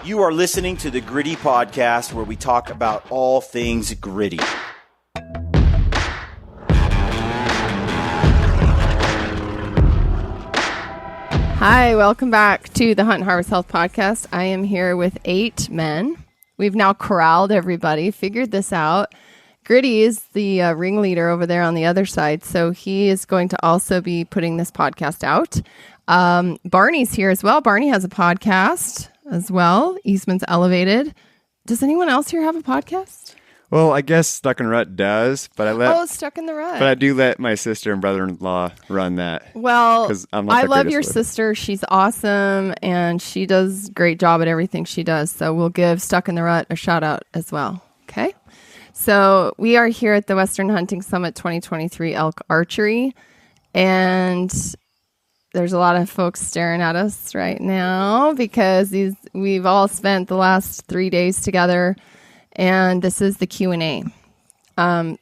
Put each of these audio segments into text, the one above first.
You are listening to the Gritty Podcast, where we talk about all things gritty. Hi, welcome back to the Hunt and Harvest Health Podcast. I am here with 8 men. We've now corralled everybody, figured this out. Gritty is the ringleader over there on the other side, so he is going to also be putting this podcast out. Barney's here as well. Barney has a podcast as well. Eastman's Elevated. Does anyone else here have a podcast? Well, I guess Stuck N Rut does, but Stuck in the Rut. But I do let my sister and brother-in-law run that. Well, I love your sister. She's awesome, and she does a great job at everything she does. So we'll give Stuck in the Rut a shout out as well. Okay. So we are here at the Western Hunting Summit 2023 Elk Archery, and there's a lot of folks staring at us right now because we've all spent the last 3 days together, and this is the Q&A.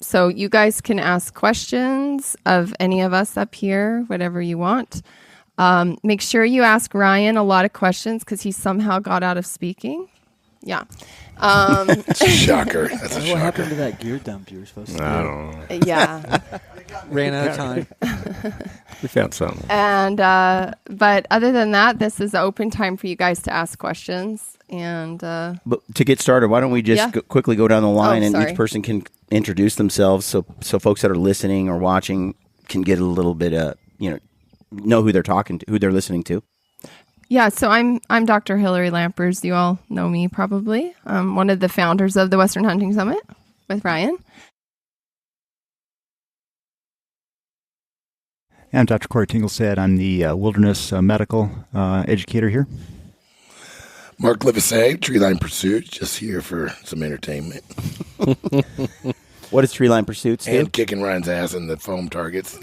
So you guys can ask questions of any of us up here, whatever you want. Make sure you ask Ryan a lot of questions because he somehow got out of speaking. Yeah. Shocker. That's a shocker. What happened to that gear dump you were supposed to do? I don't know. Yeah. Ran out of time. We found something. And but other than that, this is open time for you guys to ask questions. And But to get started, why don't we just quickly go down the line and sorry. each person can introduce themselves so folks that are listening or watching can get a little bit know who they're talking to, who they're listening to. yeah, so I'm Dr. Hillary Lampers. You all know me probably. I'm one of the founders of the Western Hunting Summit with Ryan. I'm Dr. Kaare Tingelstad. I'm the wilderness medical educator here. Mark Livesay, Treeline Pursuits, just here for some entertainment. What does Treeline Pursuits do? And kicking Ryan's ass in the foam targets.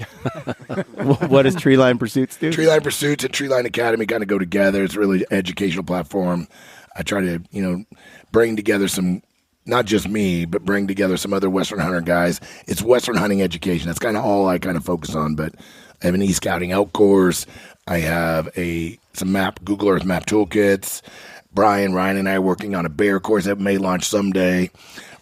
What does Treeline Pursuits do? Treeline Pursuits and Treeline Academy kind of go together. It's really an educational platform. I try to, bring together some, not just me, but bring together some other Western hunter guys. It's Western hunting education. That's kind of all I kind of focus on. But I have an e-scouting elk course. I have some Google Earth map toolkits. Ryan and I are working on a bear course that may launch someday.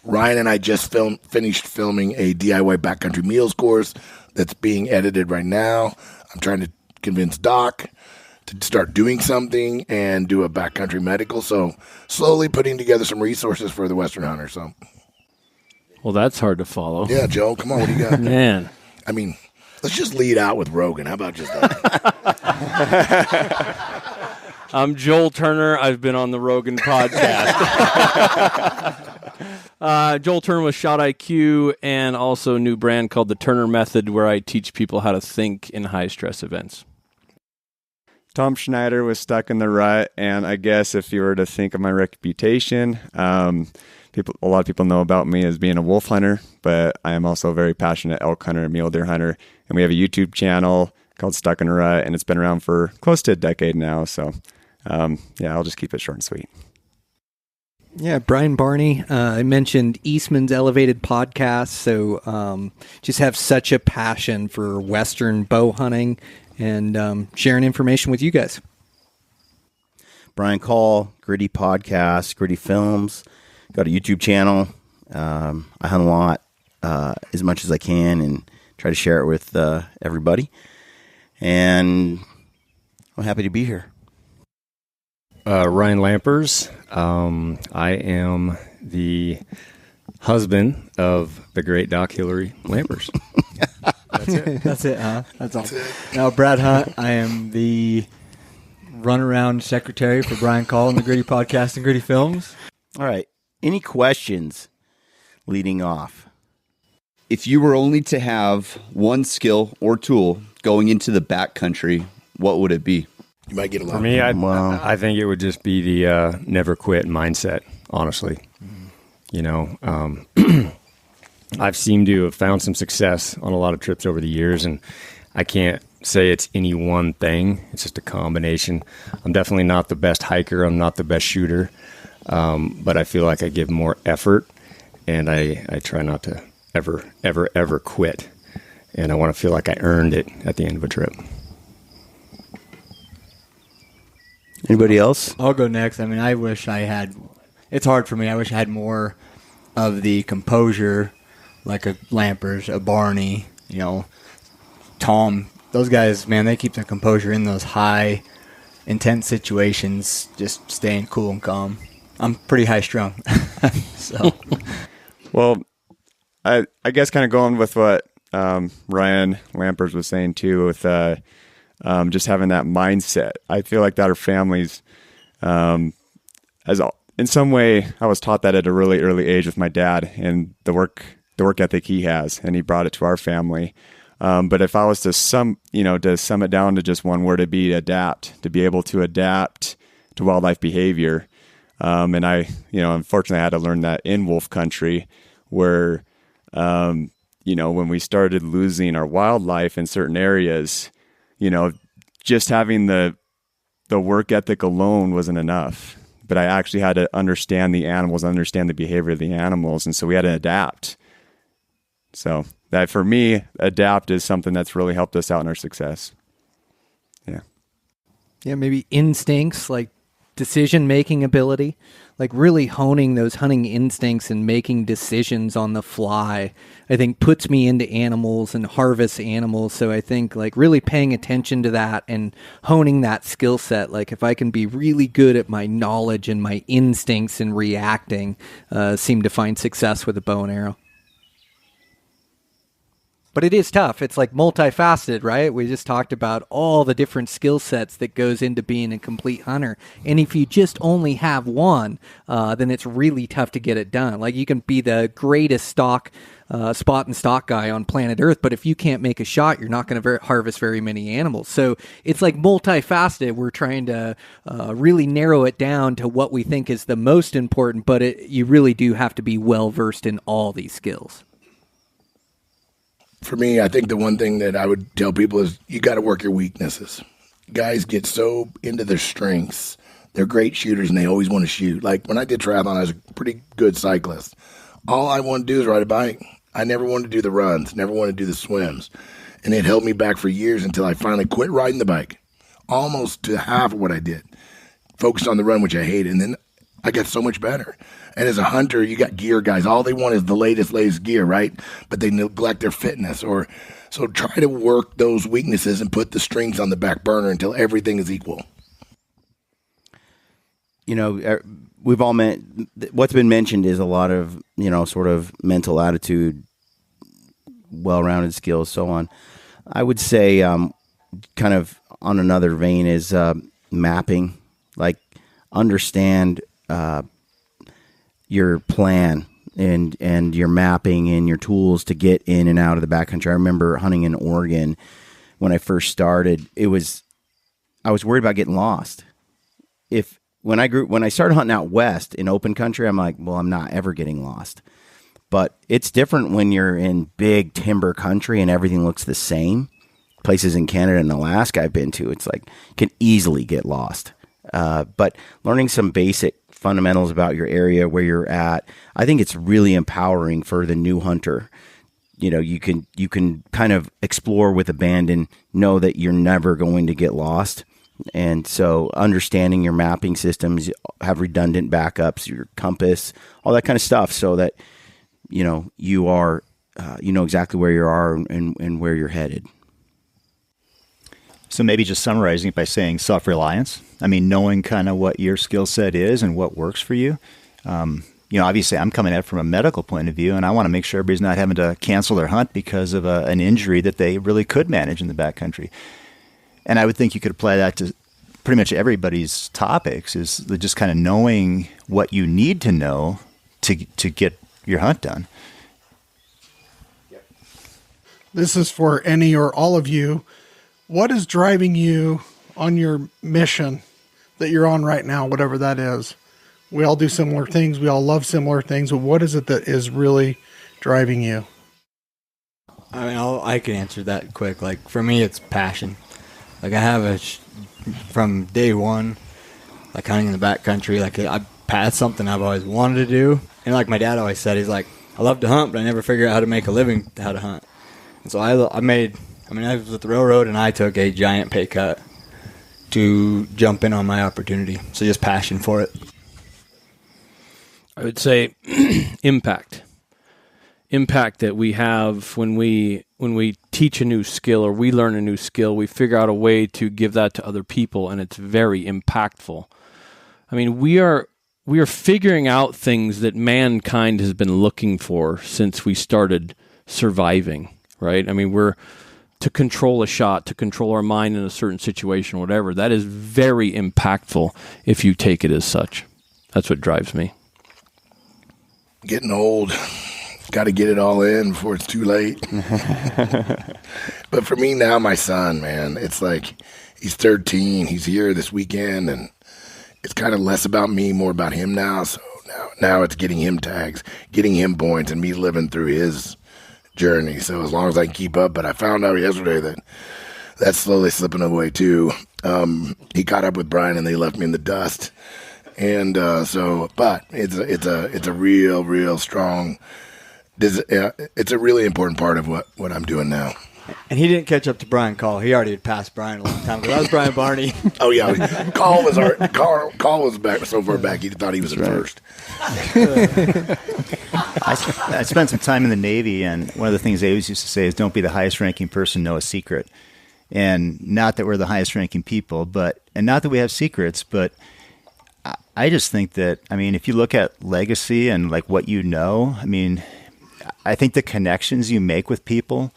Ryan and I just finished filming a DIY backcountry meals course that's being edited right now. I'm trying to convince Doc to start doing something and do a backcountry medical. So slowly putting together some resources for the Western hunter. So, well, that's hard to follow. Yeah, Joe, come on, what do you got? Man. I mean, let's just lead out with Rogan. How about just that? I'm Joel Turner. I've been on the Rogan podcast. Joel Turner with ShotIQ, and also a new brand called the Turner Method, where I teach people how to think in high-stress events. Tom Schneider was Stuck in the Rut, and I guess if you were to think of my reputation, a lot of people know about me as being a wolf hunter, but I am also a very passionate elk hunter, mule deer hunter, and we have a YouTube channel called Stuck N Rut, and it's been around for close to a decade now, so I'll just keep it short and sweet. Yeah, Brian Barney. I mentioned Eastman's Elevated podcast, so just have such a passion for Western bow hunting and sharing information with you guys. Brian Call, Gritty Podcast, Gritty Films, got a YouTube channel. I hunt a lot, as much as I can, and try to share it with everybody. And I'm happy to be here. Ryan Lampers. I am the husband of the great Doc Hillary Lampers. That's it, huh? That's all. Now, Brad Hunt. I am the runaround secretary for Brian Call and the Gritty Podcast and Gritty Films. All right. Any questions leading off? If you were only to have one skill or tool going into the backcountry, what would it be? You might get a lot. For me, I think it would just be the never quit mindset, honestly. I've seemed to have found some success on a lot of trips over the years, and I can't say it's any one thing. It's just a combination. I'm definitely not the best hiker. I'm not the best shooter, but I feel like I give more effort, and I try not to ever quit. And I want to feel like I earned it at the end of a trip. Anybody else? I'll go next. I mean, I wish I had. It's hard for me. I wish I had more of the composure, like a Lampers, a Barney, Tom. Those guys, man, they keep their composure in those high, intense situations, just staying cool and calm. I'm pretty high strung. So, well, I guess kind of going with what Ryan Lampers was saying too, with just having that mindset. I feel like that our families, in some way, I was taught that at a really early age with my dad and the work ethic he has, and he brought it to our family. But if I was to sum it down to just one word, it'd be adapt. To be able to adapt to wildlife behavior, and I, unfortunately, I had to learn that in wolf country, where, when we started losing our wildlife in certain areas, just having the work ethic alone wasn't enough. But I actually had to understand the animals, understand the behavior of the animals, and so we had to adapt. So that, for me, adapt is something that's really helped us out in our success. Yeah. Yeah, maybe instincts, like decision-making ability, like really honing those hunting instincts and making decisions on the fly, I think puts me into animals and harvest animals. So I think like really paying attention to that and honing that skill set, like if I can be really good at my knowledge and my instincts and reacting, seem to find success with a bow and arrow. But it is tough. It's like multifaceted, right? We just talked about all the different skill sets that goes into being a complete hunter. And if you just only have one, then it's really tough to get it done. Like you can be the greatest spot and stock guy on planet Earth, but if you can't make a shot, you're not going to harvest very many animals. So it's like multifaceted. We're trying to really narrow it down to what we think is the most important, but you really do have to be well-versed in all these skills. For me, I think the one thing that I would tell people is you got to work your weaknesses. Guys get so into their strengths. They're great shooters, and they always want to shoot. Like when I did triathlon, I was a pretty good cyclist. All I wanted to do is ride a bike. I never wanted to do the runs, never wanted to do the swims. And it held me back for years until I finally quit riding the bike, almost to half of what I did. Focused on the run, which I hated, and then I got so much better. And as a hunter, you got gear guys. All they want is the latest gear, right? But they neglect their fitness. So try to work those weaknesses and put the strings on the back burner until everything is equal. We've all what's been mentioned is a lot of, sort of mental attitude, well-rounded skills, so on. I would say kind of on another vein is mapping, like understand your plan and your mapping and your tools to get in and out of the backcountry. I remember hunting in Oregon when I first started. I was worried about getting lost. When I started hunting out west in open country, I'm like, well, I'm not ever getting lost. But it's different when you're in big timber country and everything looks the same. Places in Canada and Alaska I've been to, it's like can easily get lost. But learning some basic fundamentals about your area, where you're at, I think it's really empowering for the new hunter. You can kind of explore with abandon, know that you're never going to get lost. And so understanding your mapping systems, have redundant backups, your compass, all that kind of stuff, so that you are exactly where you are and where you're headed. So maybe just summarizing it by saying self-reliance. I mean, knowing kind of what your skill set is and what works for you. Obviously I'm coming at it from a medical point of view, and I want to make sure everybody's not having to cancel their hunt because of an injury that they really could manage in the backcountry. And I would think you could apply that to pretty much everybody's topics, is just kind of knowing what you need to know to get your hunt done. This is for any or all of you. What is driving you on your mission that you're on right now, whatever that is? We all do similar things. We all love similar things. But what is it that is really driving you? I mean, I can answer that quick. Like for me, it's passion. Like I have from day one, like hunting in the backcountry. Like that's something I've always wanted to do. And like my dad always said, he's like, I love to hunt, but I never figured out how to make a living how to hunt. And so I was with the railroad, and I took a giant pay cut to jump in on my opportunity. So just passion for it. I would say impact that we have when we teach a new skill or we learn a new skill, we figure out a way to give that to other people, and it's very impactful. I mean, we are figuring out things that mankind has been looking for since we started surviving, right? I mean, we're to control a shot, to control our mind in a certain situation, whatever. That is very impactful if you take it as such. That's what drives me. Getting old. Got to get it all in before it's too late. But for me now, my son, man, it's like he's 13. He's here this weekend, and it's kind of less about me, more about him now. So now it's getting him tags, getting him points, and me living through his journey. So as long as I can keep up. But I found out yesterday that that's slowly slipping away too. He caught up with Brian, and they left me in the dust. And but it's a real strong. It's a really important part of what I'm doing now. And he didn't catch up to Brian Call. He already had passed Brian a long time ago. That was Brian Barney. Oh yeah, Call was back so far back he thought he was at first. I spent some time in the Navy, and one of the things they always used to say is, "Don't be the highest ranking person, know a secret." And not that we're the highest ranking people, and not that we have secrets, but I just think that, I mean, if you look at legacy and like what you know, I mean, I think the connections you make with people,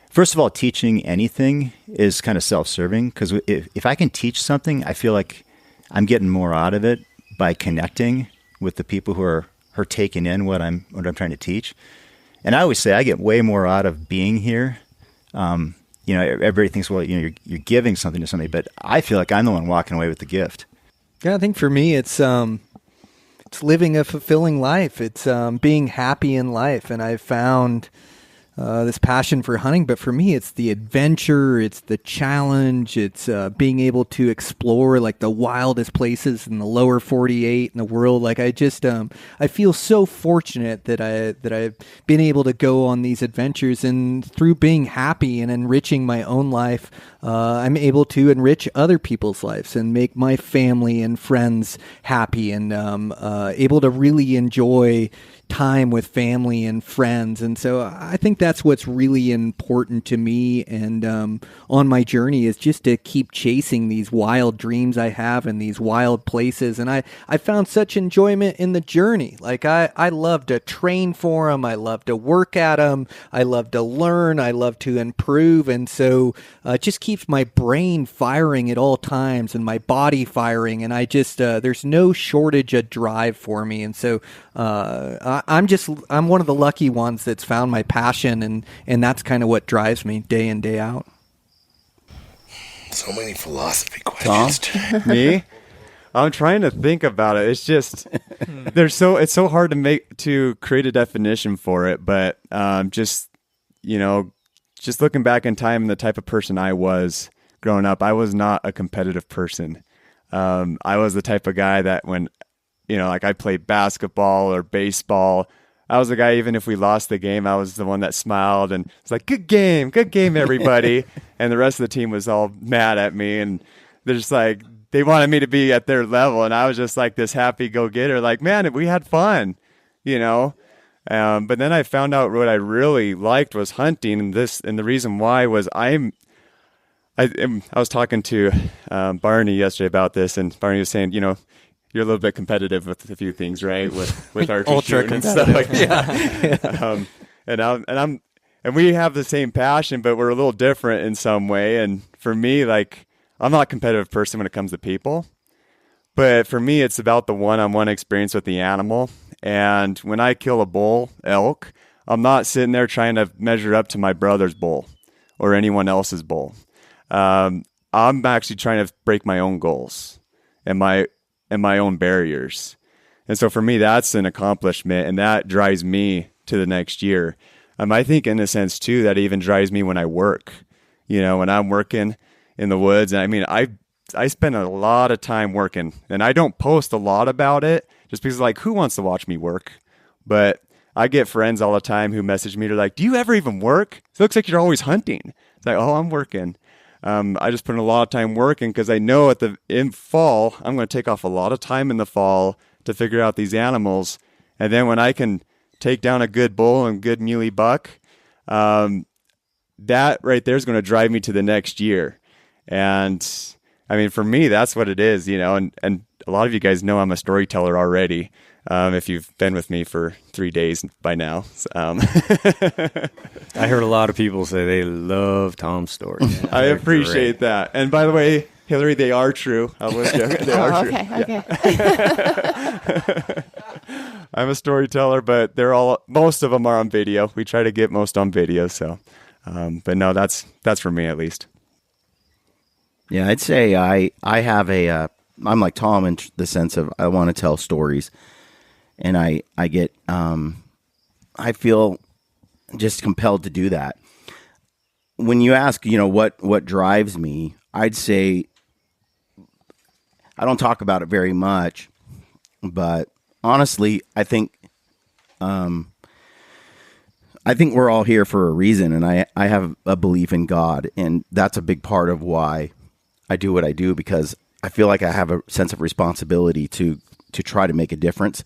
first of all, teaching anything is kind of self-serving, because if I can teach something, I feel like I'm getting more out of it by connecting with the people who are taking in what I'm trying to teach. And I always say I get way more out of being here. Everybody thinks, well, you're giving something to somebody, but I feel like I'm the one walking away with the gift. Yeah, I think for me, it's living a fulfilling life. It's being happy in life, and I've found this passion for hunting. But for me, it's the adventure, it's the challenge, it's being able to explore like the wildest places in the lower 48 in the world. Like I just, I feel so fortunate that I've been able to go on these adventures, and through being happy and enriching my own life, I'm able to enrich other people's lives and make my family and friends happy, and able to really enjoy time with family and friends. And so I think that's what's really important to me, and on my journey, is just to keep chasing these wild dreams I have in these wild places. And I found such enjoyment in the journey. Like I love to train for them, I love to work at them, I love to learn, I love to improve. And so it just keeps my brain firing at all times and my body firing, and I just there's no shortage of drive for me. And so I'm one of the lucky ones that's found my passion, and that's kind of what drives me day in, day out. So many philosophy questions. Tom? Me? I'm trying to think about it. It's just it's so hard to create a definition for it, but just looking back in time and the type of person I was growing up, I was not a competitive person. I was the type of guy that when like I played basketball or baseball, I was the guy, even if we lost the game, I was the one that smiled and was like, good game, everybody. And the rest of the team was all mad at me, and they're just like, they wanted me to be at their level. And I was just like this happy go-getter, like, man, we had fun, But then I found out what I really liked was hunting. And the reason why was I was talking to Barney yesterday about this, and Barney was saying, you're a little bit competitive with a few things, right? With archery ultra and stuff like that. And we have the same passion, but we're a little different in some way. And for me, like, I'm not a competitive person when it comes to people, but for me, it's about the one-on-one experience with the animal. And when I kill a bull elk, I'm not sitting there trying to measure up to my brother's bull or anyone else's bull. I'm actually trying to break my own goals and my own barriers. And so for me, that's an accomplishment, and that drives me to the next year. I think in a sense too, that even drives me when I work, when I'm working in the woods. And I mean, I spend a lot of time working, and I don't post a lot about it just because like, who wants to watch me work? But I get friends all the time who message me. They're like, do you ever even work? It looks like you're always hunting. It's like, oh, I'm working. I just put in a lot of time working because I know in fall, I'm going to take off a lot of time in the fall to figure out these animals. And then when I can take down a good bull and good muley buck, that right there is going to drive me to the next year. And I mean, for me, that's what it is, and a lot of you guys know I'm a storyteller already. If you've been with me for 3 days by now. I heard a lot of people say they love Tom's stories. I appreciate that. And by the way, Hillary, they are true. I was joking. They are true. Okay. I'm a storyteller, but most of them are on video. We try to get most on video. So, but no, that's for me at least. Yeah, I'd say I have I'm like Tom in the sense of I want to tell stories. And I get, I feel just compelled to do that. When you ask, what drives me, I'd say, I don't talk about it very much, but honestly, I think we're all here for a reason. And I have a belief in God, and that's a big part of why I do what I do, because I feel like I have a sense of responsibility to try to make a difference.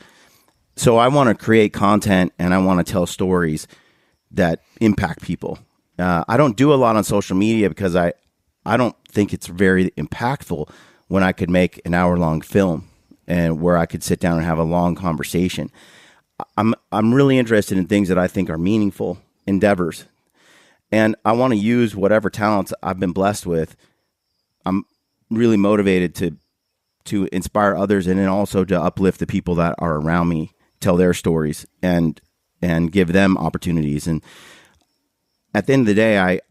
So I want to create content and I want to tell stories that impact people. I don't do a lot on social media because I don't think it's very impactful when I could make an hour-long film and where I could sit down and have a long conversation. I'm really interested in things that I think are meaningful endeavors. And I want to use whatever talents I've been blessed with. I'm really motivated to inspire others and then also to uplift the people that are around me, tell their stories and give them opportunities. And at the end of the day, I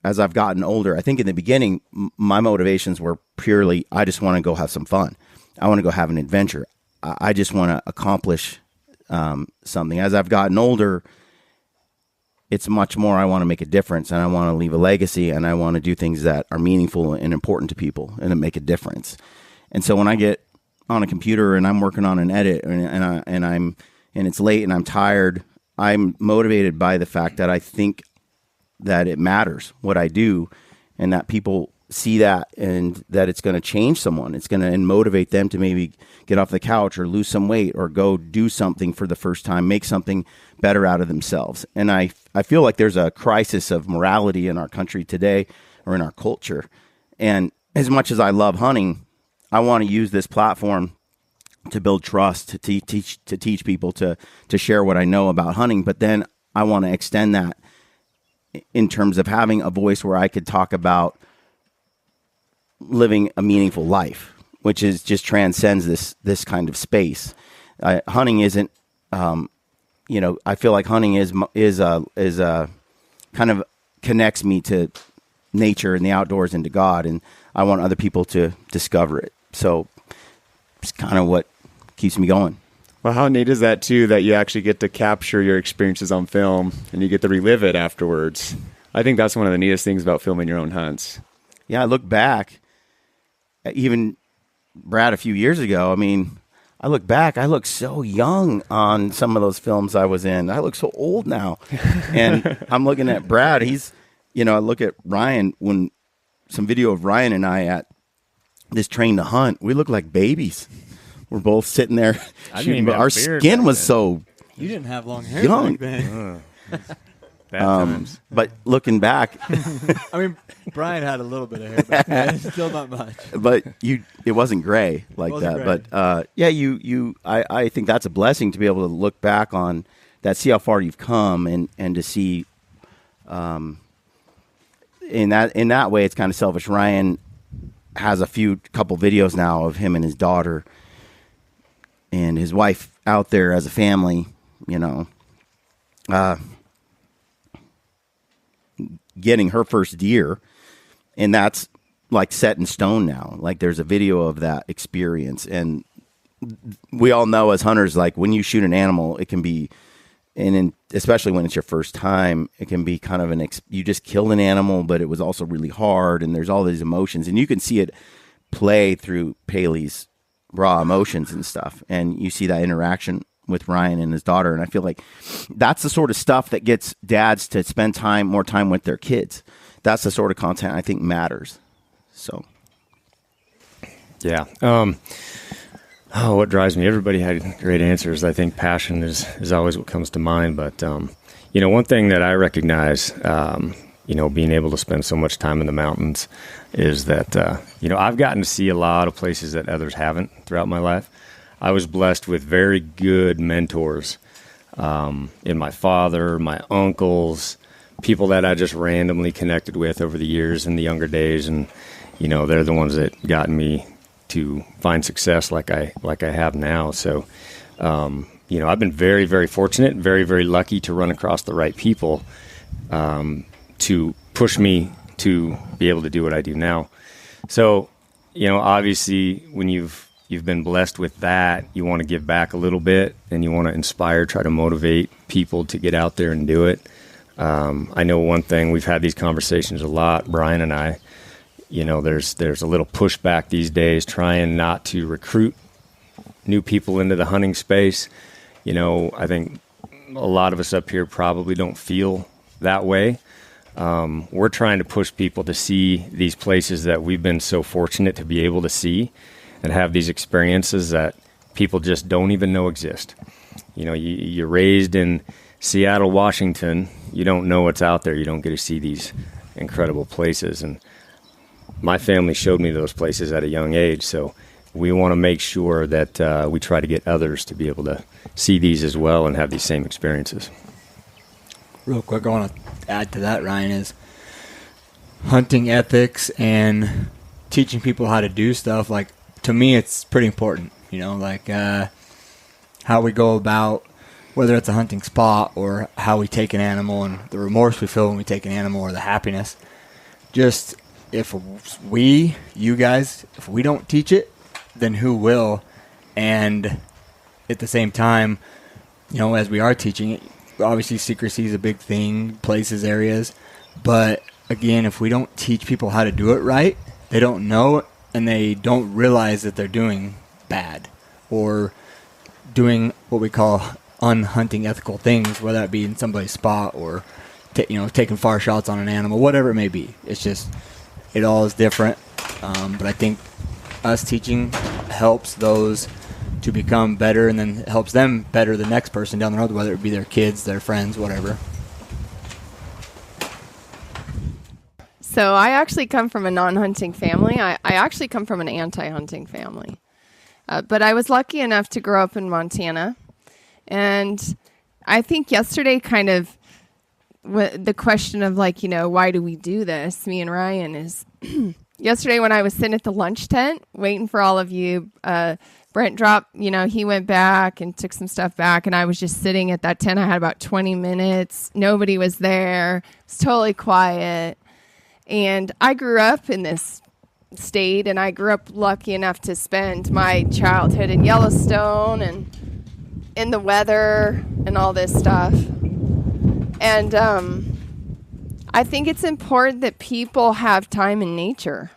as I've gotten older, I think in the beginning, my motivations were purely, I just want to go have some fun. I want to go have an adventure. I just want to accomplish something. As I've gotten older, it's much more, I want to make a difference and I want to leave a legacy and I want to do things that are meaningful and important to people and to make a difference. And so when I get on a computer and I'm working on an edit and it's late and I'm tired, I'm motivated by the fact that I think that it matters what I do and that people see that and that it's going to change someone. It's going to motivate them to maybe get off the couch or lose some weight or go do something for the first time, make something better out of themselves. And I feel like there's a crisis of morality in our country today or in our culture. And as much as I love hunting, I want to use this platform to build trust, to teach people, to share what I know about hunting. But then I want to extend that in terms of having a voice where I could talk about living a meaningful life, which is just transcends this kind of space. Hunting isn't, I feel like hunting is kind of connects me to nature and the outdoors and to God, and I want other people to discover it. So it's kind of what keeps me going. Well, how neat is that, too, that you actually get to capture your experiences on film and you get to relive it afterwards? I think that's one of the neatest things about filming your own hunts. Yeah, I look back, even Brad a few years ago, I look back, I look so young on some of those films I was in. I look so old now. And I'm looking at Brad, I look at Ryan, when some video of Ryan and I at this train to hunt, we look like babies. We're both sitting there shooting. Our skin was so You didn't have long hair young. back then. Bad times. But looking back, Brian had a little bit of hair back then, still not much. But it wasn't gray like that. Gray. But I think that's a blessing to be able to look back on that, see how far you've come, and to see, in that way, it's kind of selfish. Ryan has a couple videos now of him and his daughter and his wife out there as a family, getting her first deer, and that's like set in stone now. Like there's a video of that experience, and we all know as hunters, like when you shoot an animal, it can be, especially when it's your first time, it can be kind of you just killed an animal, but it was also really hard, and there's all these emotions, and you can see it play through Paley's raw emotions and stuff, and you see that interaction with Ryan and his daughter, and I feel like that's the sort of stuff that gets dads to spend more time with their kids. that's the sort of content I think matters. So, yeah. What drives me? Everybody had great answers. I think passion is always what comes to mind. But, one thing that I recognize, being able to spend so much time in the mountains is that, I've gotten to see a lot of places that others haven't throughout my life. I was blessed with very good mentors in my father, my uncles, people that I just randomly connected with over the years in the younger days. And, they're the ones that got me to find success like I have now. So, I've been very, very fortunate, very, very lucky to run across the right people to push me to be able to do what I do now. So, obviously when you've been blessed with that, you want to give back a little bit and you want to inspire, try to motivate people to get out there and do it. I know one thing, we've had these conversations a lot, Brian and I, there's a little pushback these days trying not to recruit new people into the hunting space. I think a lot of us up here probably don't feel that way. We're trying to push people to see these places that we've been so fortunate to be able to see and have these experiences that people just don't even know exist. You're raised in Seattle, Washington. You don't know what's out there. You don't get to see these incredible places. And my family showed me those places at a young age. So we want to make sure that we try to get others to be able to see these as well and have these same experiences. Real quick, I want to add to that, Ryan, is hunting ethics and teaching people how to do stuff. Like, to me, it's pretty important, how we go about, whether it's a hunting spot or how we take an animal and the remorse we feel when we take an animal or the happiness. Just if you guys, if we don't teach it, then who will? And at the same time, as we are teaching it, obviously secrecy is a big thing, places, areas. But again, if we don't teach people how to do it right, they don't know it and they don't realize that they're doing bad or doing what we call unhunting ethical things, whether that be in somebody's spot or taking far shots on an animal, whatever it may be. It's just, it all is different. But I think us teaching helps those to become better, and then helps them better the next person down the road, whether it be their kids, their friends, whatever. So I actually come from a non-hunting family. I actually come from an anti-hunting family. But I was lucky enough to grow up in Montana. And I think yesterday kind of the question of why do we do this, me and Ryan, is yesterday when I was sitting at the lunch tent waiting for all of you, Brent dropped, he went back and took some stuff back, and I was just sitting at that tent. I had about 20 minutes. Nobody was there. It was totally quiet. And I grew up in this state, and I grew up lucky enough to spend my childhood in Yellowstone and in the weather and all this stuff. And I think it's important that people have time in nature,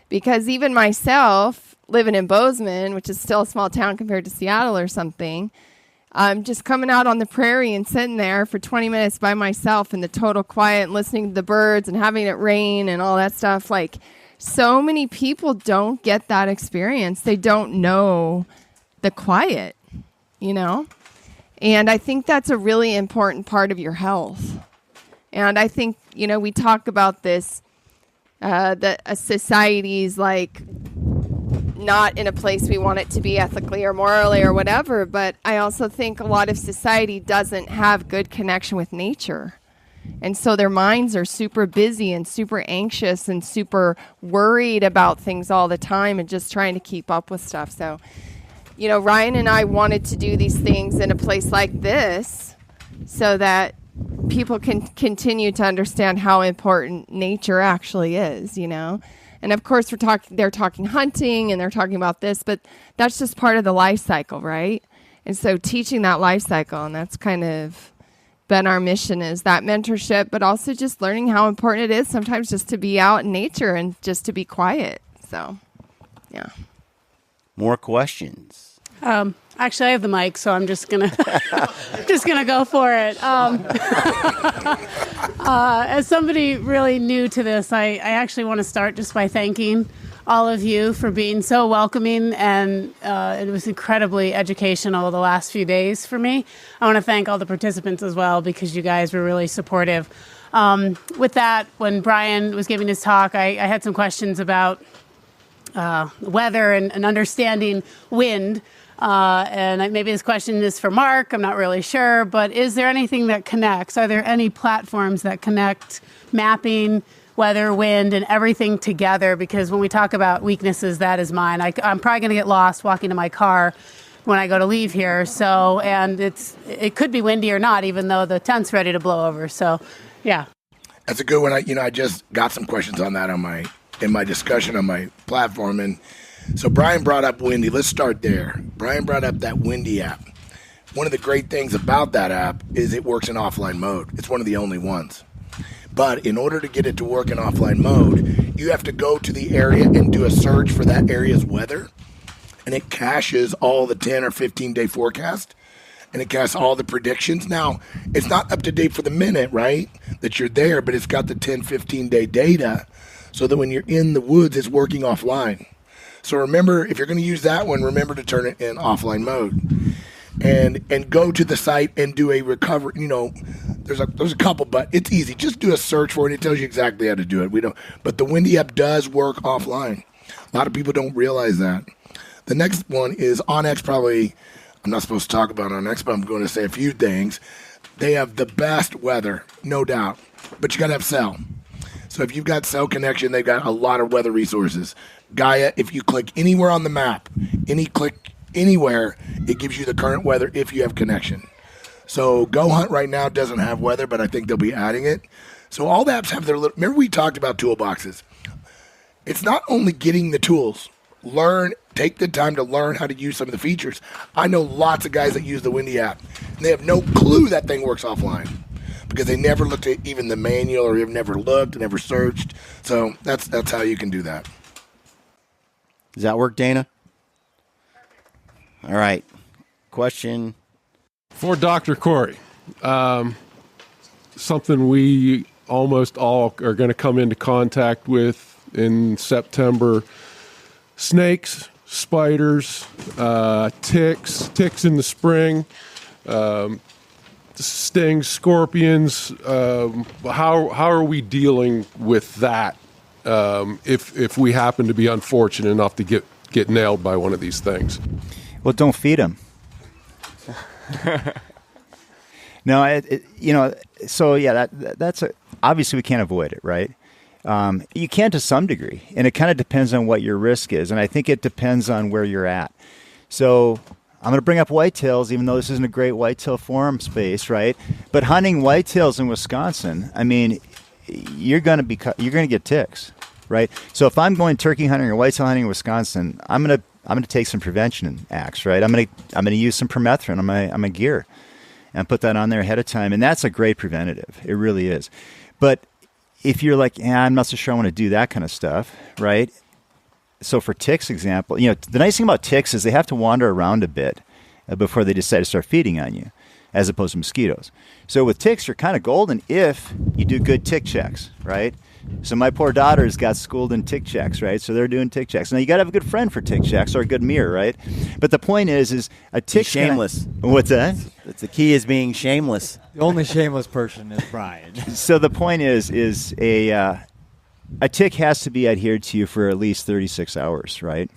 because even myself, living in Bozeman, which is still a small town compared to Seattle or something, just coming out on the prairie and sitting there for 20 minutes by myself in the total quiet and listening to the birds and having it rain and all that stuff. So many people don't get that experience. They don't know the quiet, And I think that's a really important part of your health. And I think, we talk about this, that a society's not in a place we want it to be ethically or morally or whatever, but I also think a lot of society doesn't have good connection with nature. And so their minds are super busy and super anxious and super worried about things all the time and just trying to keep up with stuff. So, Ryan and I wanted to do these things in a place like this so that people can continue to understand how important nature actually is, And of course, they're talking hunting and they're talking about this, but that's just part of the life cycle, right? And so teaching that life cycle, and that's kind of been our mission, is that mentorship, but also just learning how important it is sometimes just to be out in nature and just to be quiet. So, yeah. More questions. Actually, I have the mic, so I'm just gonna go for it. As somebody really new to this, I actually want to start just by thanking all of you for being so welcoming, and it was incredibly educational the last few days for me. I want to thank all the participants as well, because you guys were really supportive. With that, when Brian was giving his talk, I had some questions about weather and understanding wind. Maybe this question is for Mark, I'm not really sure, but is there anything that connects? Are there any platforms that connect mapping, weather, wind, and everything together? Because when we talk about weaknesses, that is mine. I'm probably going to get lost walking to my car when I go to leave here. So, and it could be windy or not, even though the tent's ready to blow over. So, yeah. That's a good one. I just got some questions on that in my discussion on my platform. And so Brian brought up Windy. Let's start there. Brian brought up that Windy app. One of the great things about that app is it works in offline mode. It's one of the only ones. But in order to get it to work in offline mode, you have to go to the area and do a search for that area's weather. And it caches all the 10 or 15-day forecast. And it caches all the predictions. Now, it's not up to date for the minute, right, that you're there, but it's got the 10, 15-day data so that when you're in the woods, it's working offline. So remember, if you're going to use that one, remember to turn it in offline mode. And go to the site and do a recovery. There's a couple, but it's easy. Just do a search for it. It tells you exactly how to do it. But the Windy app does work offline. A lot of people don't realize that. The next one is OnX. Probably, I'm not supposed to talk about OnX, but I'm going to say a few things. They have the best weather, no doubt. But you got to have cell. So if you've got cell connection, they've got a lot of weather resources. Gaia, if you click anywhere on the map, click anywhere, it gives you the current weather if you have connection. So Go Hunt right now doesn't have weather, but I think they'll be adding it. So all the apps have their little, remember we talked about toolboxes. It's not only getting the tools. Take the time to learn how to use some of the features. I know lots of guys that use the Windy app, and they have no clue that thing works offline because they never looked at even the manual, or have never looked, never searched. So that's how you can do that. Does that work, Dana? All right. Question for Dr. Corey. Something we almost all are going to come into contact with in September: snakes, spiders, ticks in the spring, stings, scorpions. How are we dealing with that if we happen to be unfortunate enough to get nailed by one of these things? Well, don't feed them. No, so yeah, that's obviously we can't avoid it, right? You can to some degree, and it kind of depends on what your risk is, and I think it depends on where you're at. So I'm going to bring up whitetails, even though this isn't a great whitetail forum space, right? But hunting whitetails in Wisconsin, I mean, you're going to get ticks, right? So if I'm going turkey hunting or whitetail hunting in Wisconsin, I'm going to take some prevention acts, right? I'm going to use some permethrin on my gear and put that on there ahead of time, and that's a great preventative. It really is. But if you're like, I'm not so sure I want to do that kind of stuff, right? So for ticks example, the nice thing about ticks is they have to wander around a bit before they decide to start feeding on you, as opposed to mosquitoes. So with ticks, you're kind of golden if you do good tick checks, right? So my poor daughters got schooled in tick checks, right? So they're doing tick checks. Now you got to have a good friend for tick checks or a good mirror, right? But the point is a tick shameless. What's that? That's the key, is being shameless. The only shameless person is Brian. So the point is a tick has to be adhered to you for at least 36 hours, right?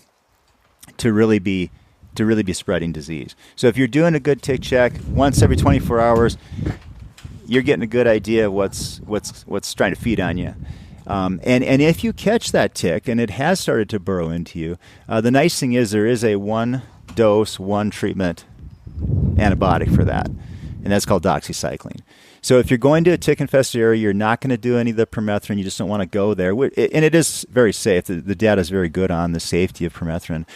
To really be spreading disease. So if you're doing a good tick check once every 24 hours, you're getting a good idea of what's trying to feed on you. And if you catch that tick and it has started to burrow into you, the nice thing is there is a one dose, one treatment antibiotic for that, and that's called doxycycline. So if you're going to a tick-infested area, you're not going to do any of the permethrin. You just don't want to go there. And it is very safe. The data is very good on the safety of permethrin.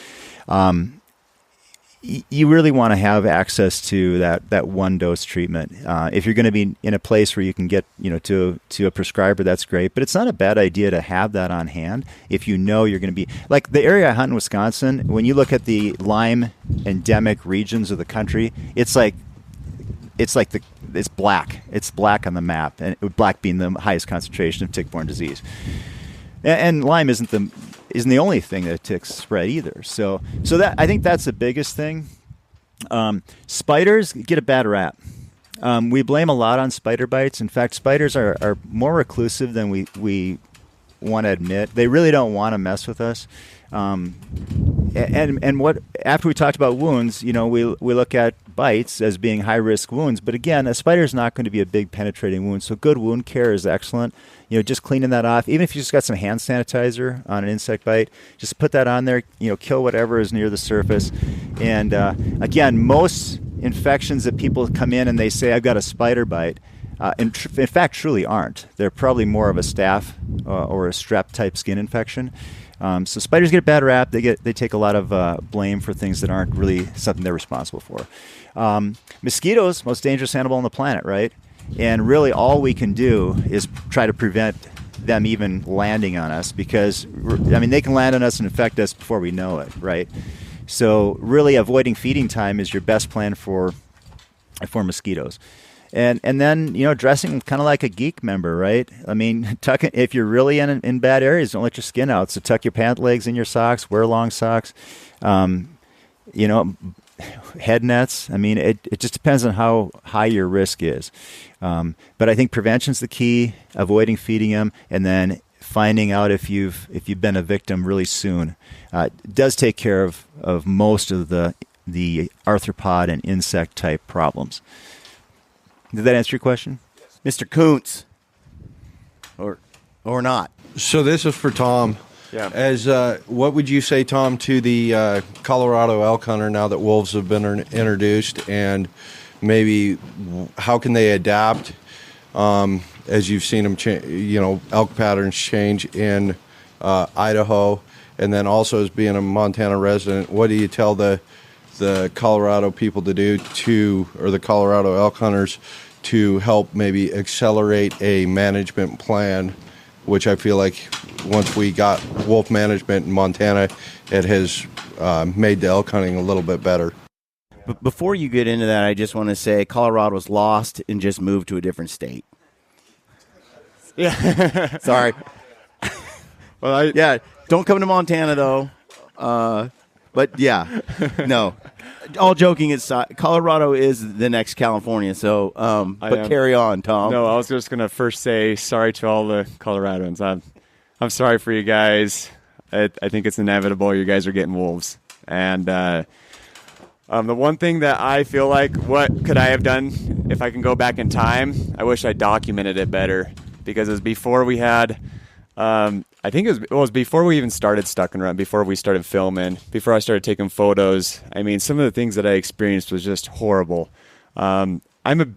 you really want to have access to that one dose treatment. If you're going to be in a place where you can get to a prescriber, that's great. But it's not a bad idea to have that on hand if you know you're going to be like the area I hunt in Wisconsin. When you look at the Lyme endemic regions of the country, it's black. It's black on the map, and black being the highest concentration of tick-borne disease. And Lyme isn't the only thing that ticks spread either. So that I think that's the biggest thing. Spiders get a bad rap. We blame a lot on spider bites. In fact, spiders are more reclusive than we want to admit. They really don't want to mess with us. And what after we talked about wounds, we look at bites as being high risk wounds. But again, a spider is not going to be a big penetrating wound. So good wound care is excellent. Just cleaning that off. Even if you just got some hand sanitizer on an insect bite, just put that on there. Kill whatever is near the surface. And again, most infections that people come in and they say I've got a spider bite, in fact, truly aren't. They're probably more of a staph or a strep type skin infection. So spiders get a bad rap. They take a lot of blame for things that aren't really something they're responsible for. Mosquitoes, most dangerous animal on the planet, right? And really all we can do is try to prevent them even landing on us because, they can land on us and infect us before we know it, right? So really avoiding feeding time is your best plan for mosquitoes. And then, dressing them kind of like a geek member, right? Tuck it, if you're really in bad areas, don't let your skin out. So tuck your pant legs in your socks, wear long socks, head nets. It just depends on how high your risk is. But I think prevention's the key, avoiding feeding them, and then finding out if you've been a victim really soon. Does take care of most of the arthropod and insect type problems. Did that answer your question? Mr. Kuntz, or not? So this is for Tom. Yeah. As what would you say, Tom, to the Colorado elk hunter now that wolves have been introduced, and maybe how can they adapt as you've seen them, elk patterns change in Idaho, and then also as being a Montana resident, what do you tell the Colorado people to do or the Colorado elk hunters to help maybe accelerate a management plan, which I feel like once we got wolf management in Montana, it has made the elk hunting a little bit better. But before you get into that, I just want to say Colorado's lost and just moved to a different state. Yeah. Sorry. Well, don't come to Montana, though. But yeah, no. All joking aside, Colorado is the next California. So, but carry on, Tom. No, I was just gonna first say sorry to all the Coloradans. I'm sorry for you guys. I think it's inevitable. You guys are getting wolves, and the one thing that I feel like, what could I have done if I can go back in time? I wish I documented it better because it was before we had. I think it was before we even started Stuck N Rut, before we started filming, before I started taking photos. Some of the things that I experienced was just horrible. I'm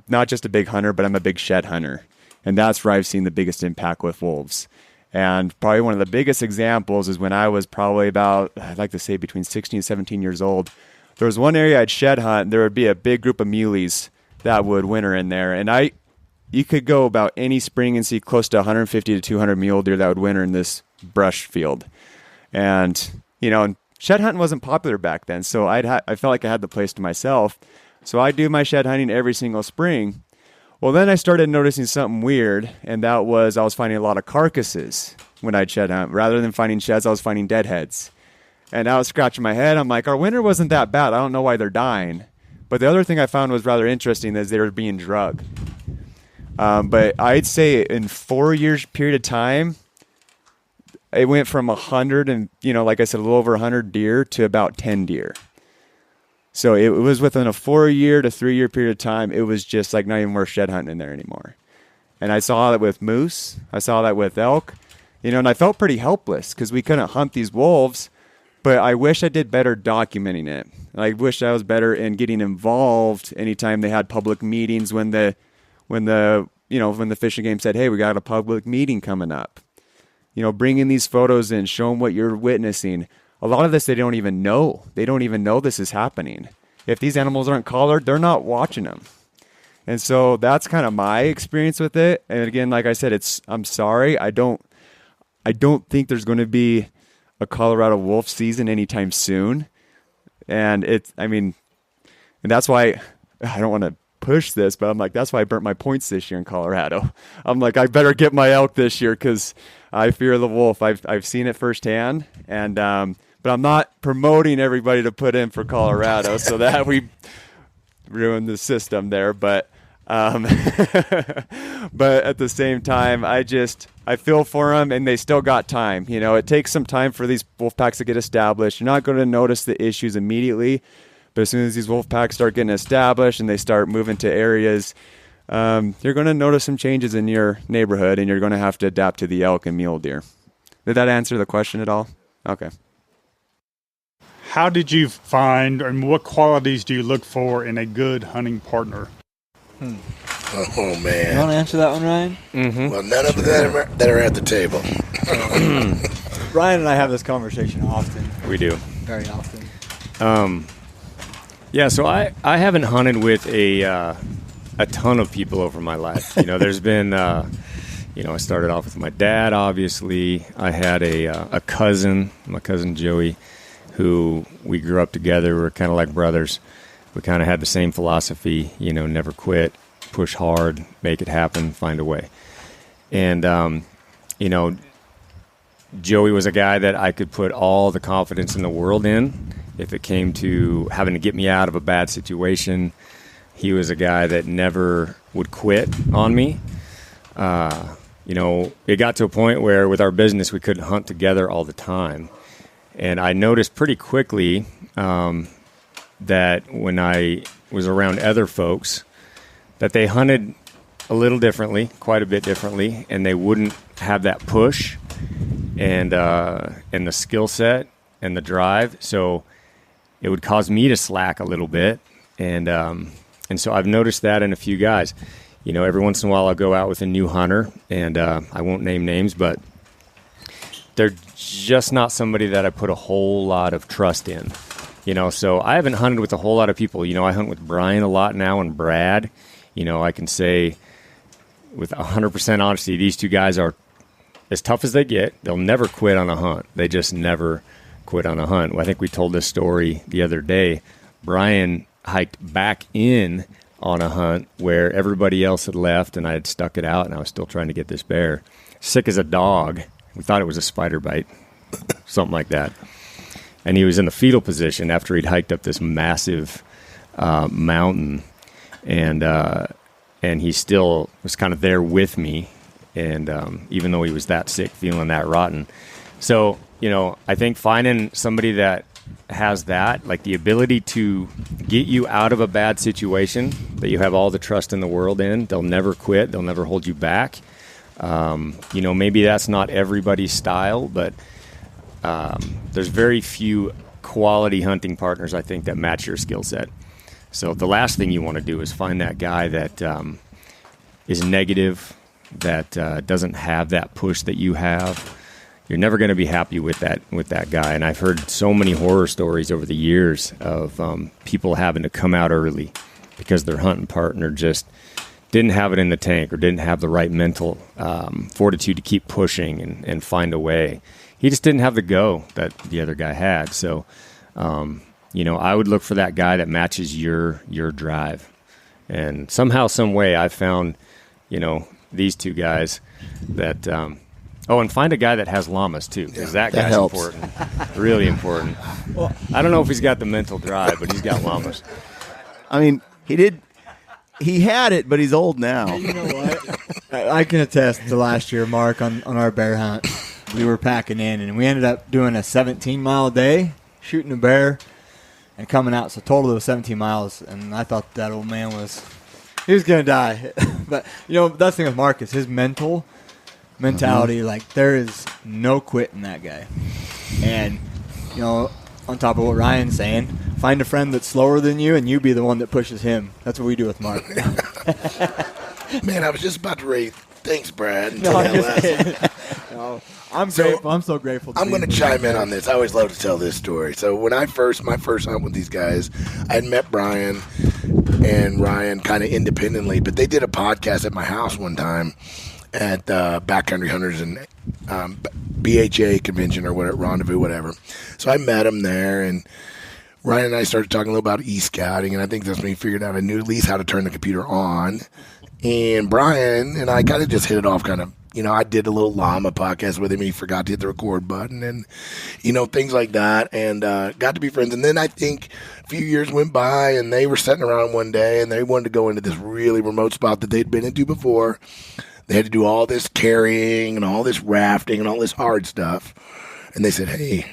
not just a big hunter, but I'm a big shed hunter. And that's where I've seen the biggest impact with wolves. And probably one of the biggest examples is when I was probably about, I'd like to say between 16 and 17 years old. There was one area I'd shed hunt, and there would be a big group of muleys that would winter in there. And you could go about any spring and see close to 150 to 200 mule deer that would winter in this brush field. And, shed hunting wasn't popular back then, so I felt like I had the place to myself. So I do my shed hunting every single spring. Well, then I started noticing something weird, and that was I was finding a lot of carcasses when I'd shed hunt. Rather than finding sheds, I was finding deadheads. And I was scratching my head. I'm like, our winter wasn't that bad. I don't know why they're dying. But the other thing I found was rather interesting is they were being drugged. But I'd say in 4 years period of time, it went from 100 and, like I said, a little over 100 deer to about 10 deer. So it was within a 4 year to 3 year period of time. It was just like not even worth shed hunting in there anymore. And I saw that with moose. I saw that with elk, and I felt pretty helpless because we couldn't hunt these wolves. But I wish I did better documenting it. I wish I was better in getting involved anytime they had public meetings when the Fish and Game said, hey, we got a public meeting coming up. Bringing these photos in, showing what you're witnessing. a lot of this they don't even know. They don't even know this is happening. If these animals aren't collared, they're not watching them. And so that's kind of my experience with it. And again, like I said, I'm sorry. I don't think there's going to be a Colorado wolf season anytime soon. And and that's why I don't want to push this, but I'm like, that's why I burnt my points this year in Colorado. I'm like, I better get my elk this year because I fear the wolf. I've seen it firsthand, and but I'm not promoting everybody to put in for Colorado so that we ruin the system there. But but at the same time, I feel for them, and they still got time. You know, it takes some time for these wolf packs to get established. You're not going to notice the issues immediately, but as soon as these wolf packs start getting established and they start moving to areas, you're going to notice some changes in your neighborhood, and you're going to have to adapt to the elk and mule deer. Did that answer the question at all? Okay. How did you find, and what qualities do you look for in a good hunting partner? Oh, man. You want to answer that one, Ryan? Mm-hmm. Well, none of them that are at the table. Ryan and I have this conversation often. We do. Very often. Yeah, so I haven't hunted with a ton of people over my life. You know, there's been, I started off with my dad, obviously. I had a cousin, my cousin Joey, who we grew up together. We're kind of like brothers. We kind of had the same philosophy, never quit, push hard, make it happen, find a way. And, Joey was a guy that I could put all the confidence in the world in. If it came to having to get me out of a bad situation, he was a guy that never would quit on me. It got to a point where with our business, we couldn't hunt together all the time. And I noticed pretty quickly that when I was around other folks, that they hunted a little differently, quite a bit differently, and they wouldn't have that push and the skill set and the drive. So it would cause me to slack a little bit. And so I've noticed that in a few guys. Every once in a while I'll go out with a new hunter, and I won't name names, but they're just not somebody that I put a whole lot of trust in. So I haven't hunted with a whole lot of people. I hunt with Brian a lot now and Brad. I can say with 100% honesty, these two guys are as tough as they get. They'll never quit on a hunt. They just never quit on a hunt. I think we told this story the other day. Brian hiked back in on a hunt where everybody else had left, and I had stuck it out, and I was still trying to get this bear. Sick as a dog. We thought it was a spider bite, something like that. And he was in the fetal position after he'd hiked up this massive mountain, and he still was kind of there with me, and even though he was that sick, feeling that rotten. So, I think finding somebody that has that, like the ability to get you out of a bad situation that you have all the trust in the world in, they'll never quit, they'll never hold you back. Maybe that's not everybody's style, but there's very few quality hunting partners, I think, that match your skill set. So the last thing you want to do is find that guy that is negative, that doesn't have that push that you have. You're never going to be happy with that guy. And I've heard so many horror stories over the years of people having to come out early because their hunting partner just didn't have it in the tank or didn't have the right mental fortitude to keep pushing and find a way. He just didn't have the go that the other guy had. So, I would look for that guy that matches your drive. And somehow, some way, I've found, these two guys that and find a guy that has llamas, too, because that guy's important. Really important. Well, I don't know if he's got the mental drive, but he's got llamas. I mean, he had it, but he's old now. You know what? I can attest to last year, Mark, on our bear hunt. We were packing in, and we ended up doing a 17-mile day, shooting a bear, and coming out. So total of 17 miles, and I thought that old man he was going to die. But, that's the thing with Mark is his mentality, like there is no quit in that guy. And, on top of what Ryan's saying, find a friend that's slower than you and you be the one that pushes him. That's what we do with Mark. Man, I was just about to rate, thanks, Brad. No, I'm just kidding. I'm grateful. I'm so grateful. I'm going to chime in on this. I always love to tell this story. So when my first hunt with these guys, I had met Brian and Ryan kind of independently, but they did a podcast at my house one time at Backcountry Hunters and BHA convention or whatever, rendezvous, whatever. So I met him there, and Ryan and I started talking a little about e-scouting, and I think that's when he figured out I knew at least how to turn the computer on. And Brian and I kind of just hit it off kind of. I did a little llama podcast with him. He forgot to hit the record button and, things like that, and got to be friends. And then I think a few years went by, and they were sitting around one day, and they wanted to go into this really remote spot that they'd been into before. They had to do all this carrying and all this rafting and all this hard stuff. And they said, hey,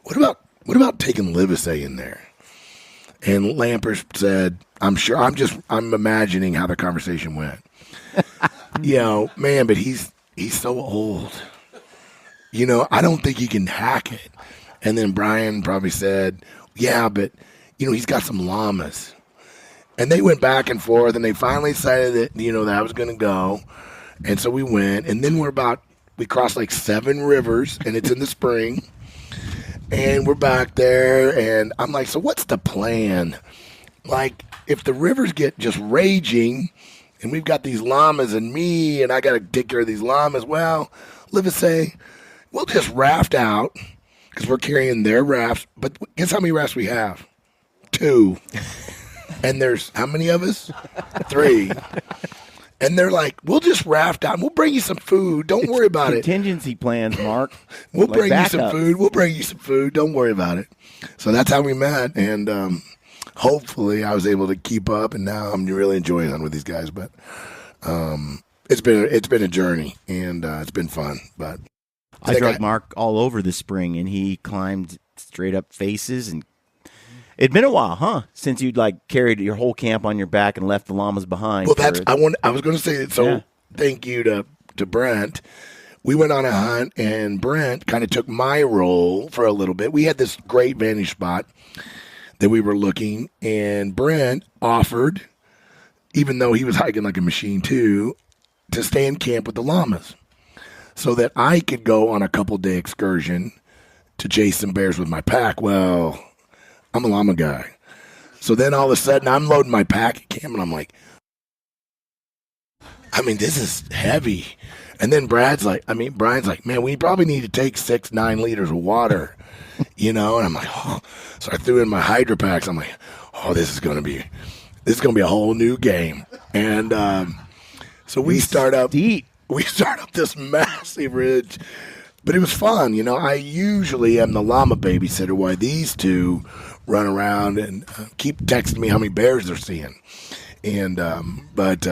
what about taking Livesay in there? And Lampers said, I'm imagining how the conversation went. Man, but he's so old. I don't think he can hack it. And then Brian probably said, yeah, but, he's got some llamas. And they went back and forth, and they finally decided that, that I was going to go. And so we went, and then we crossed like 7 rivers, and it's in the spring. And we're back there, and I'm like, so what's the plan? Like, if the rivers get just raging, and we've got these llamas and me, and I got to take care of these llamas, well, Livesay, we'll just raft out, because we're carrying their rafts. But guess how many rafts we have? 2. And there's how many of us? 3. And they're like, we'll just raft out, and we'll bring you some food. Don't worry about it. Contingency plans, Mark. We'll bring you some food. We'll bring you some food. Don't worry about it. So that's how we met, and hopefully I was able to keep up, and now I'm really enjoying hunting with these guys. But it's been a journey, and it's been fun. But I drug Mark all over the spring, and he climbed straight up faces. And it'd been a while, huh? Since you'd carried your whole camp on your back and left the llamas behind. Well, I was going to say that. So yeah. Thank you to Brent. We went on a hunt, and Brent kind of took my role for a little bit. We had this great vantage spot that we were looking, and Brent offered, even though he was hiking like a machine too, to stay in camp with the llamas so that I could go on a couple-day excursion to chase some bears with my pack. Well, I'm a llama guy. So then all of a sudden I'm loading my pack at camp, and I'm like, this is heavy. And then Brian's like, man, we probably need to take 6-9 liters of water, and I'm like, oh. So I threw in my hydro packs. I'm like, oh, this is gonna be a whole new game. And so we start up this massive ridge, but it was fun. I usually am the llama babysitter while these two run around and keep texting me how many bears they're seeing. And but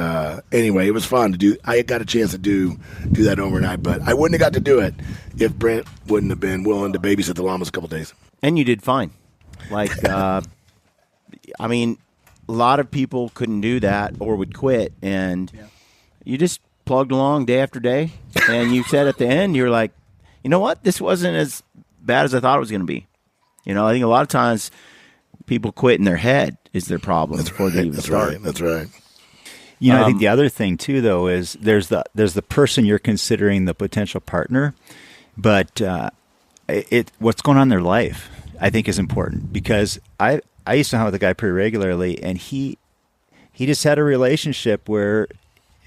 anyway, it was fun to do. I got a chance to do that overnight, but I wouldn't have got to do it if Brent wouldn't have been willing to babysit the llamas a couple days. And you did fine. A lot of people couldn't do that or would quit, and you just plugged along day after day. And you said at the end, you're like, you know what? This wasn't as bad as I thought it was going to be. I think a lot of times people quit in their head is their problem before they even start. That's right. I think the other thing too, though, is there's the person you're considering the potential partner, but what's going on in their life, I think, is important, because I used to hunt with a guy pretty regularly, and he just had a relationship where,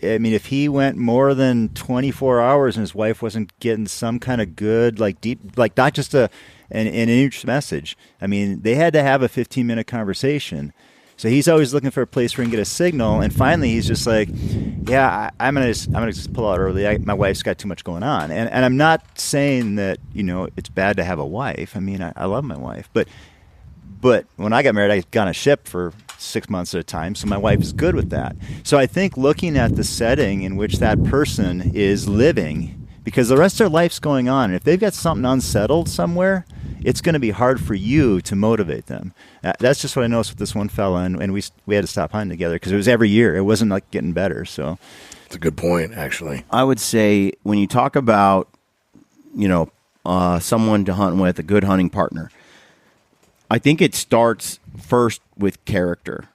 if he went more than 24 hours and his wife wasn't getting some kind of good, deep, not just an inch message. They had to have a 15-minute conversation. So he's always looking for a place where he can get a signal. And finally, he's just like, yeah, I'm gonna just pull out early. My wife's got too much going on. And I'm not saying that, it's bad to have a wife. I love my wife. But when I got married, I got on a ship for 6 months at a time, so my wife is good with that. So I think looking at the setting in which that person is living, because the rest of their life's going on, and if they've got something unsettled somewhere, it's going to be hard for you to motivate them. That's just what I noticed with this one fella, and we had to stop hunting together because it was every year. It wasn't getting better. So it's a good point, actually. I would say when you talk about, someone to hunt with, a good hunting partner, I think it starts first with character.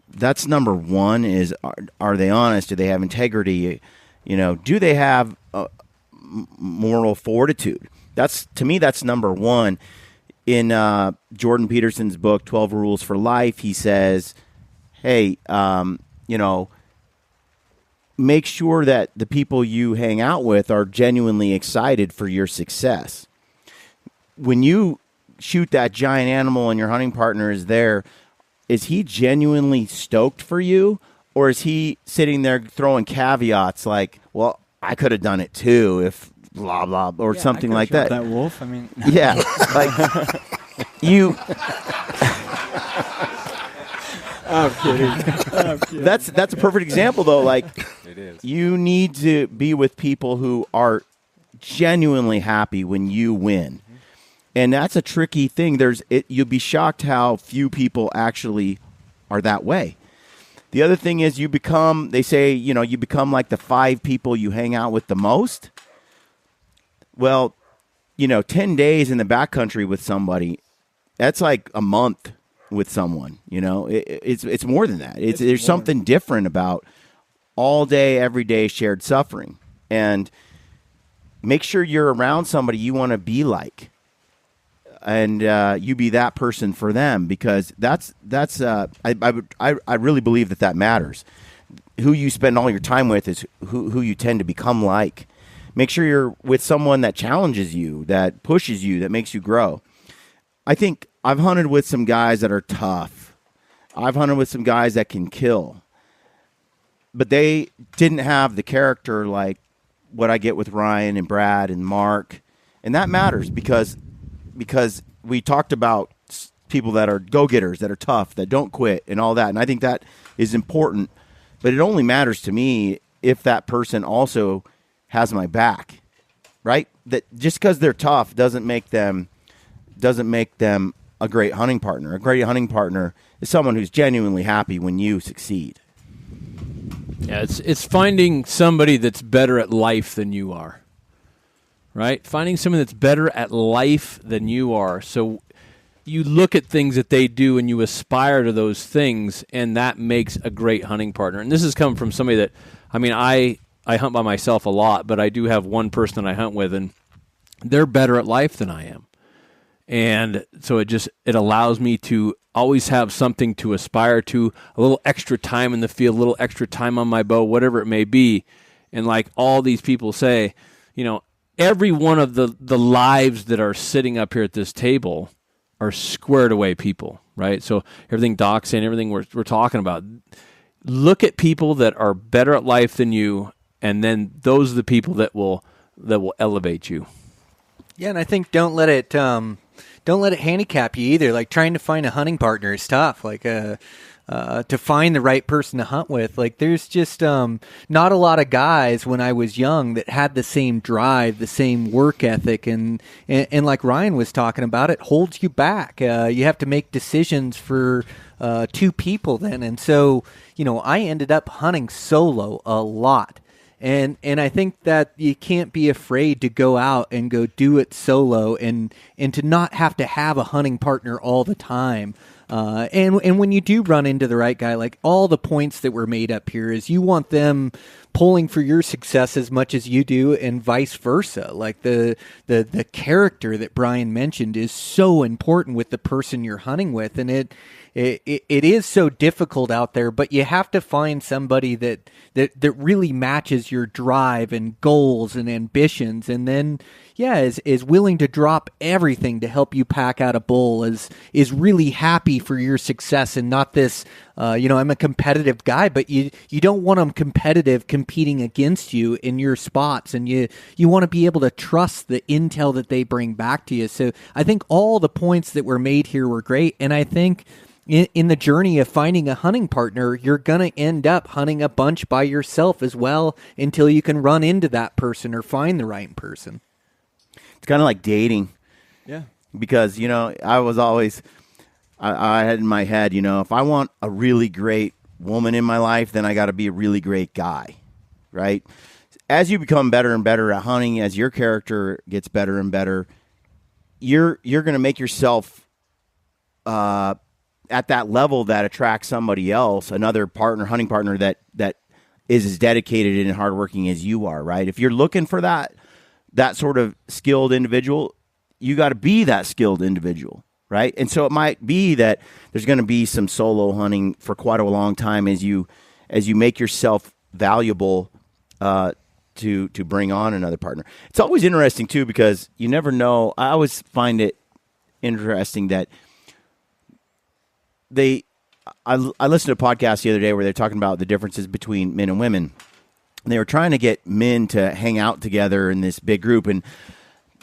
That's number one. Is are they honest? Do they have integrity? Do they have moral fortitude. To me, that's number one. In Jordan Peterson's book, 12 Rules for Life, he says, hey, make sure that the people you hang out with are genuinely excited for your success. When you shoot that giant animal and your hunting partner is there, is he genuinely stoked for you? Or is he sitting there throwing caveats like, well, I could have done it too if blah, blah, or something like that. That wolf, I mean. Yeah. Like, you. I'm kidding. That's a perfect example, though. Like, It is. you need to be with people who are genuinely happy when you win. And that's a tricky thing. You'll be shocked how few people actually are that way. The other thing is you become like the 5 people you hang out with the most. Well, 10 days in the backcountry with somebody, that's like a month with someone. It's more than that. There's something different about all day, every day shared suffering. And make sure you're around somebody you want to be like. And you be that person for them, because I really believe that matters. Who you spend all your time with is who you tend to become like. Make sure you're with someone that challenges you, that pushes you, that makes you grow. I think I've hunted with some guys that are tough. I've hunted with some guys that can kill. But they didn't have the character like what I get with Ryan and Brad and Mark. And that matters because we talked about people that are go-getters, that are tough, that don't quit and all that. And I think that is important. But it only matters to me if that person also has my back, right? That just because they're tough doesn't make them a great hunting partner. A great hunting partner is someone who's genuinely happy when you succeed. Yeah, it's finding somebody that's better at life than you are. Right? Finding someone that's better at life than you are. So you look at things that they do and you aspire to those things, and that makes a great hunting partner. And this has come from somebody that, I hunt by myself a lot, but I do have one person that I hunt with, and they're better at life than I am. And so it allows me to always have something to aspire to, a little extra time in the field, a little extra time on my bow, whatever it may be. And like all these people say, every one of the lives that are sitting up here at this table are squared away people, right? So everything Doc's saying, everything we're talking about, look at people that are better at life than you, and then those are the people that will elevate you. Yeah, and I think don't let it handicap you either. Like, trying to find a hunting partner is tough. Like, to find the right person to hunt with. Like, there's just not a lot of guys when I was young that had the same drive, the same work ethic, and like Ryan was talking about, it holds you back. You have to make decisions for 2 people then. And so, I ended up hunting solo a lot. And I think that you can't be afraid to go out and go do it solo and to not have to have a hunting partner all the time. And when you do run into the right guy, like all the points that were made up here is you want them pulling for your success as much as you do, and vice versa. Like the character that Brian mentioned is so important with the person you're hunting with, and it is so difficult out there, but you have to find somebody that really matches your drive and goals and ambitions, and then is willing to drop everything to help you pack out a bull, is really happy for your success, and not this I'm a competitive guy, but you don't want them competitive competing against you in your spots, and you want to be able to trust the intel that they bring back to you. So I think all the points that were made here were great, and I think in the journey of finding a hunting partner, you're going to end up hunting a bunch by yourself as well until you can run into that person or find the right person. It's kind of like dating. Yeah. Because, I was always, I had in my head, if I want a really great woman in my life, then I got to be a really great guy, right? As you become better and better at hunting, as your character gets better and better, you're going to make yourself at that level that attracts somebody else, another partner, hunting partner that is as dedicated and hardworking as you are, right? If you're looking for that that sort of skilled individual, you got to be that skilled individual, right? And so it might be that there's going to be some solo hunting for quite a long time as you make yourself valuable to bring on another partner. It's always interesting too, because you never know. I always find it interesting that I listened to a podcast the other day where they're talking about the differences between men and women. And they were trying to get men to hang out together in this big group, and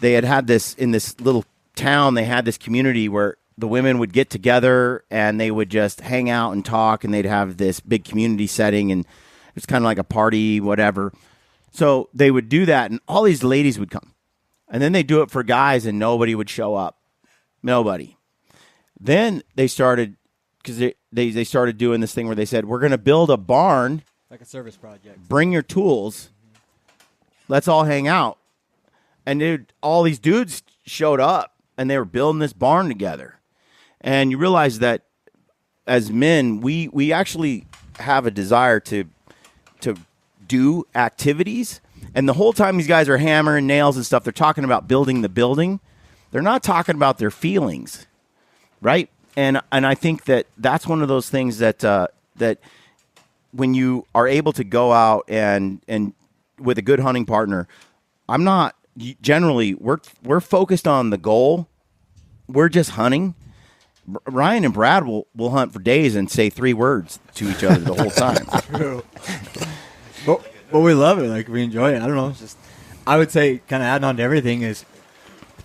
they had this in this little town. They had this community where the women would get together and they would just hang out and talk, and they'd have this big community setting, and it's kind of like a party, whatever. So they would do that, and all these ladies would come, and then they do it for guys, and nobody would show up. Nobody. Then they started, because they started doing this thing where they said, we're going to build a barn. Like a service project. Bring your tools. Let's all hang out. And dude, all these dudes showed up, and they were building this barn together. And you realize that as men, we actually have a desire to do activities. And the whole time these guys are hammering nails and stuff, they're talking about building the building. They're not talking about their feelings, right? And I think that that's one of those things that when you are able to go out and with a good hunting partner, we're focused on the goal. We're just hunting. Ryan and Brad will hunt for days and say 3 words to each other the whole time. True. But we love it. Like, we enjoy it. I don't know. It's just, I would say, kind of adding on to everything, is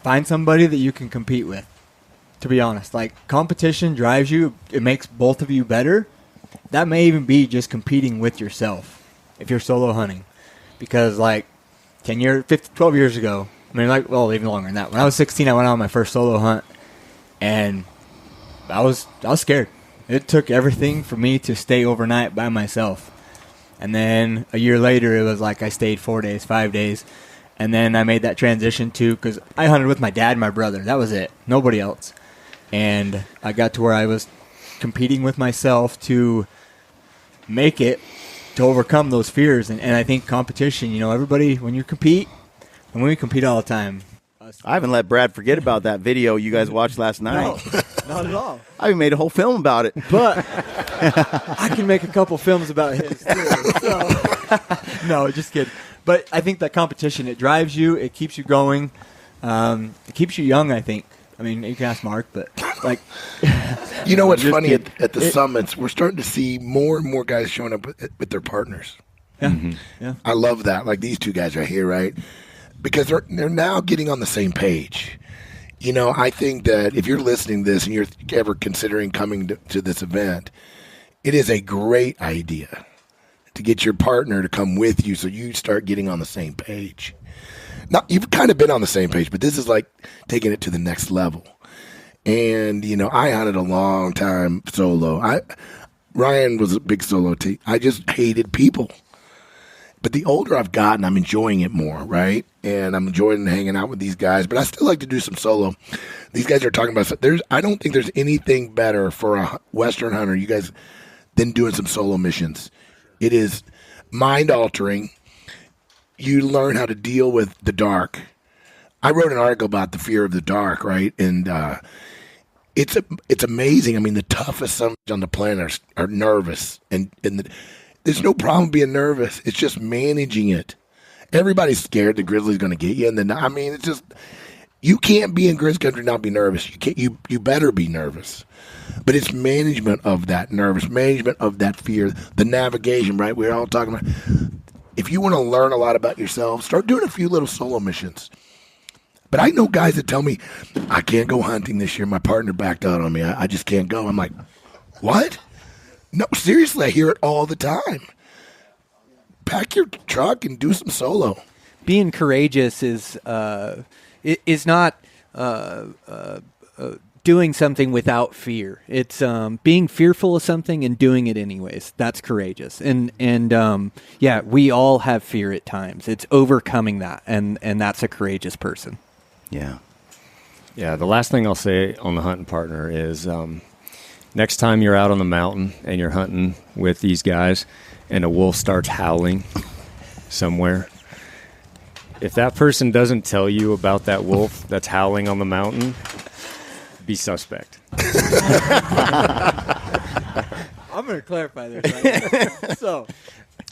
find somebody that you can compete with. To be honest, like, competition drives you. It makes both of you better. That may even be just competing with yourself if you're solo hunting. Because, like, 12 years ago, I mean, like, well, even longer than that. When I was 16, I went on my first solo hunt, and I was scared. It took everything for me to stay overnight by myself. And then a year later, it was like I stayed 4 days, 5 days. And then I made that transition to, because I hunted with my dad and my brother. That was it. Nobody else. And I got to where I was competing with myself to make it, to overcome those fears. And I think competition, everybody, when you compete, and we compete all the time. I haven't let Brad forget about that video you guys watched last night. No, not at all. I made a whole film about it. But I can make a couple films about his too. So. No, just kidding. But I think that competition, it drives you, it keeps you going, it keeps you young, I think. I mean, you can ask Mark, but like... You know what's funny? At the summits, we're starting to see more and more guys showing up with their partners. Yeah. Mm-hmm. Yeah. I love that. Like these two guys right here, right? Because they're now getting on the same page. I think that if you're listening to this and you're ever considering coming to this event, it is a great idea to get your partner to come with you so you start getting on the same page. Now, you've kind of been on the same page, but this is like taking it to the next level. And, I hunted a long time solo. Ryan was a big solo team. I just hated people. But the older I've gotten, I'm enjoying it more, right? And I'm enjoying hanging out with these guys. But I still like to do some solo. These guys are talking about I don't think there's anything better for a Western hunter, you guys, than doing some solo missions. It is mind-altering. You learn how to deal with the dark. I wrote an article about the fear of the dark, right? And it's amazing. I mean, the toughest on the planet are nervous. And there's no problem being nervous. It's just managing it. Everybody's scared the grizzly's going to get you. And then, it's just, you can't be in Grizz country and not be nervous. You better be nervous. But it's management of that nervous, management of that fear, the navigation, right? We're all talking about. If you want to learn a lot about yourself, start doing a few little solo missions. But I know guys that tell me, I can't go hunting this year. My partner backed out on me. I just can't go. I'm like, what? No, seriously, I hear it all the time. Pack your truck and do some solo. Being courageous is not doing something without fear. It's being fearful of something and doing it anyways. That's courageous. And we all have fear at times. It's overcoming that, and that's a courageous person. Yeah. Yeah, the last thing I'll say on the hunting partner is next time you're out on the mountain and you're hunting with these guys and a wolf starts howling somewhere, If that person doesn't tell you about that wolf that's howling on the mountain, be suspect. I'm going to clarify this. Right? So,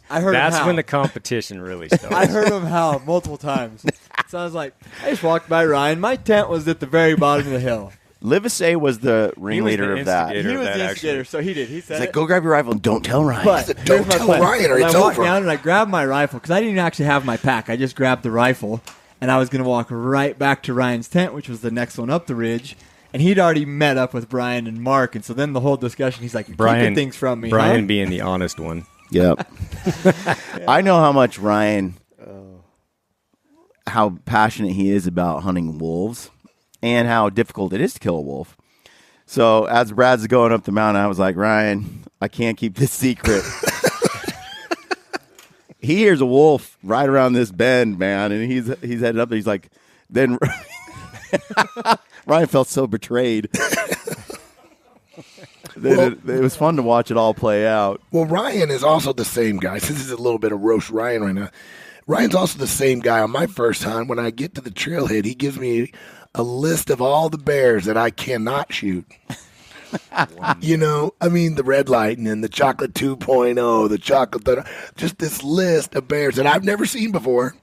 I heard that's him howl. when the competition really starts. I heard him howl multiple times. So I was like, I just walked by Ryan. My tent was at the very bottom of the hill. Livesay was the ringleader of that. He was the instigator, so he did. He said, He's like, go grab your rifle and don't tell Ryan. But don't tell Ryan or it's I walked over. down and I grabbed my rifle because I didn't actually have my pack. I just grabbed the rifle, and I was going to walk right back to Ryan's tent, which was the next one up the ridge. And he'd already met up with Brian and Mark, and so then the whole discussion, he's like, "You're keeping things from me." Brian being the honest one. Yep. I know how much Ryan, how passionate he is about hunting wolves, and how difficult it is to kill a wolf. So as Brad's going up the mountain, I was like, Ryan, I can't keep this secret. He hears a wolf right around this bend, man, and he's headed up there. He's like, then Ryan felt so betrayed. It was fun to watch it all play out. Well, Ryan is also the same guy. This is a little bit of roast Ryan right now. Ryan's also the same guy on my first hunt. When I get to the trailhead, he gives me a list of all the bears that I cannot shoot. You know, I mean, the red lightning, the chocolate 2.0, the chocolate, just this list of bears that I've never seen before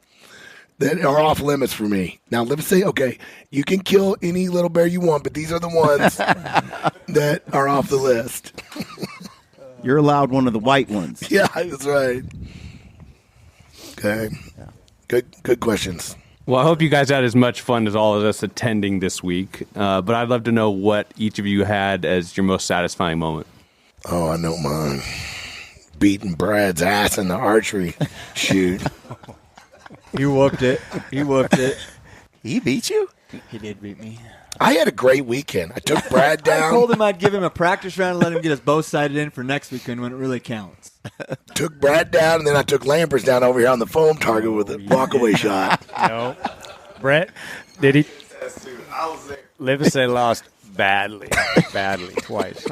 that are off limits for me. Now, let's say, okay, you can kill any little bear you want, but these are the ones that are off the list. You're allowed one of the white ones. Yeah, that's right. Okay. Good questions. Well, I hope you guys had as much fun as all of us attending this week. But I'd love to know what each of you had as your most satisfying moment. Oh, I know mine. Beating Brad's ass in the archery shoot. He whooped it. He beat you? He did beat me. I had a great weekend. I took Brad down. I told him I'd give him a practice round and let him get us both sighted in for next weekend when it really counts. Took Brad down, and then I took Lampers down over here on the foam target with a walk-away shot. No. Brett, did he? Livesay lost badly twice.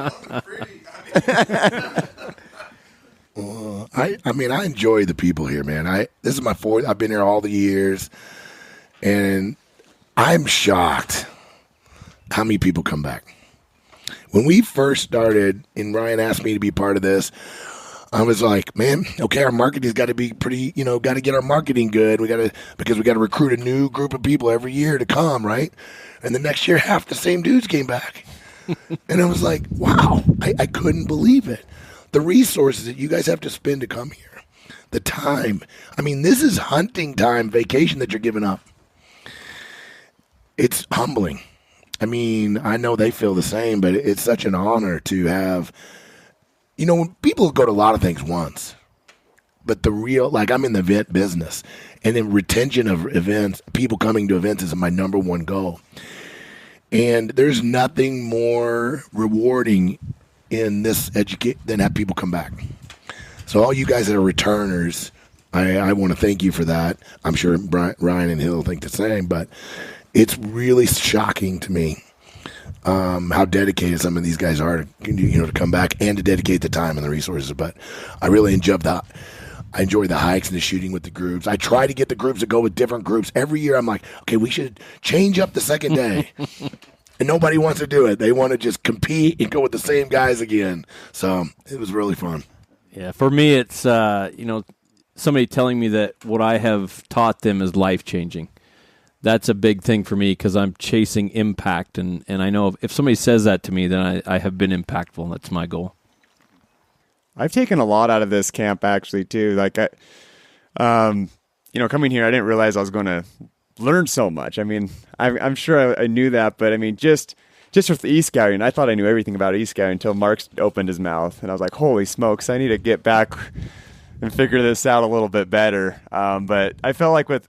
I mean, I enjoy the people here, man. This is my fourth. I've been here all the years, and I'm shocked how many people come back. When we first started, and Ryan asked me to be part of this, I was like, man, okay, our marketing's got to be pretty, got to get our marketing good. Because we got to recruit a new group of people every year to come, right? And the next year, half the same dudes came back. And I was like, wow, I couldn't believe it. The resources that you guys have to spend to come here, the time. I mean, this is hunting time, vacation that you're giving up. It's humbling. I mean, I know they feel the same, but it's such an honor to have, when people go to a lot of things once, but the real, like I'm in the event business, and then retention of events, people coming to events is my number one goal. And there's nothing more rewarding in this than have people come back. So all you guys that are returners, I want to thank you for that. I'm sure Ryan and Hill think the same, but it's really shocking to me how dedicated some of these guys are to come back and to dedicate the time and the resources. But I really enjoy the hikes and the shooting with the groups. I try to get the groups to go with different groups. Every year I'm like, okay, we should change up the second day. And nobody wants to do it. They want to just compete and go with the same guys again. So it was really fun. Yeah, for me, it's, somebody telling me that what I have taught them is life-changing. That's a big thing for me because I'm chasing impact. And I know if somebody says that to me, then I have been impactful, and that's my goal. I've taken a lot out of this camp, actually, too. Like, coming here, I didn't realize I was going to learn so much. I mean, I'm sure I knew that, but I mean, just with the e-scouting, I thought I knew everything about e-scouting until Mark opened his mouth, and I was like, holy smokes, I need to get back and figure this out a little bit better. But I felt like with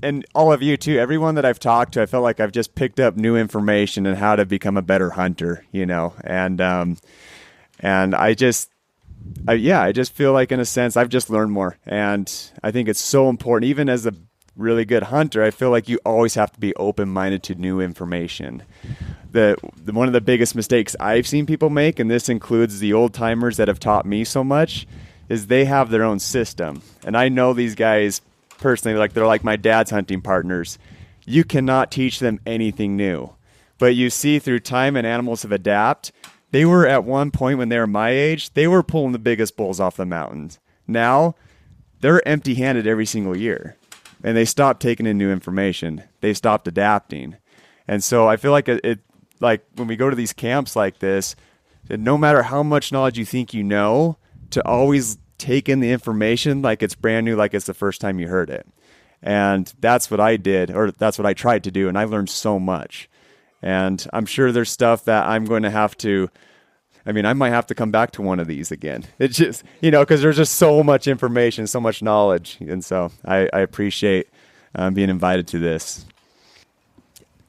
and all of you too, everyone that I've talked to, I felt like I've just picked up new information on how to become a better hunter, and I just feel like in a sense I've just learned more, and I think it's so important. Even as a really good hunter, I feel like you always have to be open-minded to new information. One of the biggest mistakes I've seen people make, and this includes the old-timers that have taught me so much, is they have their own system. And I know these guys personally, like they're like my dad's hunting partners. You cannot teach them anything new. But you see through time and animals have adapted. They were at one point when they were my age, they were pulling the biggest bulls off the mountains. Now they're empty-handed every single year. And they stopped taking in new information. They stopped adapting. And so I feel like it like when we go to these camps like this, no matter how much knowledge you think you know, to always take in the information like it's brand new, like it's the first time you heard it. And that's what I did, or that's what I tried to do, and I learned so much. And I'm sure there's stuff that I'm going to have to, I might have to come back to one of these again. It's just, because there's just so much information, so much knowledge. And so I appreciate being invited to this.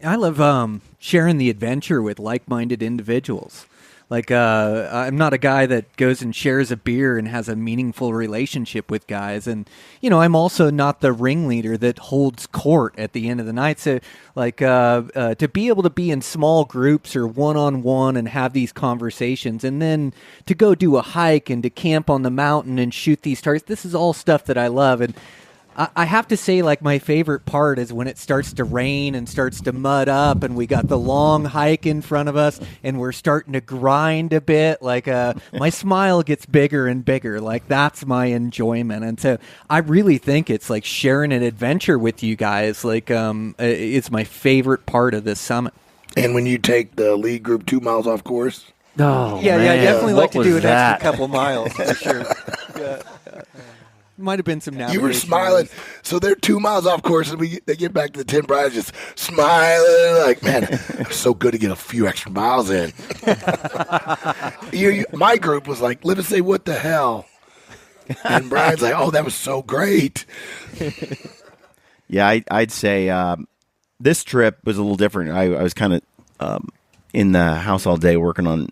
I love sharing the adventure with like-minded individuals. Like, I'm not a guy that goes and shares a beer and has a meaningful relationship with guys. And, I'm also not the ringleader that holds court at the end of the night. So, like, to be able to be in small groups or one-on-one and have these conversations, and then to go do a hike and to camp on the mountain and shoot these targets, this is all stuff that I love. And I have to say, like, my favorite part is when it starts to rain and starts to mud up and we got the long hike in front of us and we're starting to grind a bit. Like, my smile gets bigger and bigger. Like, that's my enjoyment. And so I really think it's like sharing an adventure with you guys. Like, it's my favorite part of this summit. And when you take the lead group 2 miles off course? Oh, yeah, I definitely like to do an extra couple miles for sure. Yeah. Might have been some navigation. You were smiling. So they're 2 miles off course, and they get back to the 10 brides just smiling. Like, man, it's so good to get a few extra miles in. My group was like, Livesay, what the hell? And Brian's like, oh, that was so great. Yeah, I'd say this trip was a little different. I was kind of in the house all day working on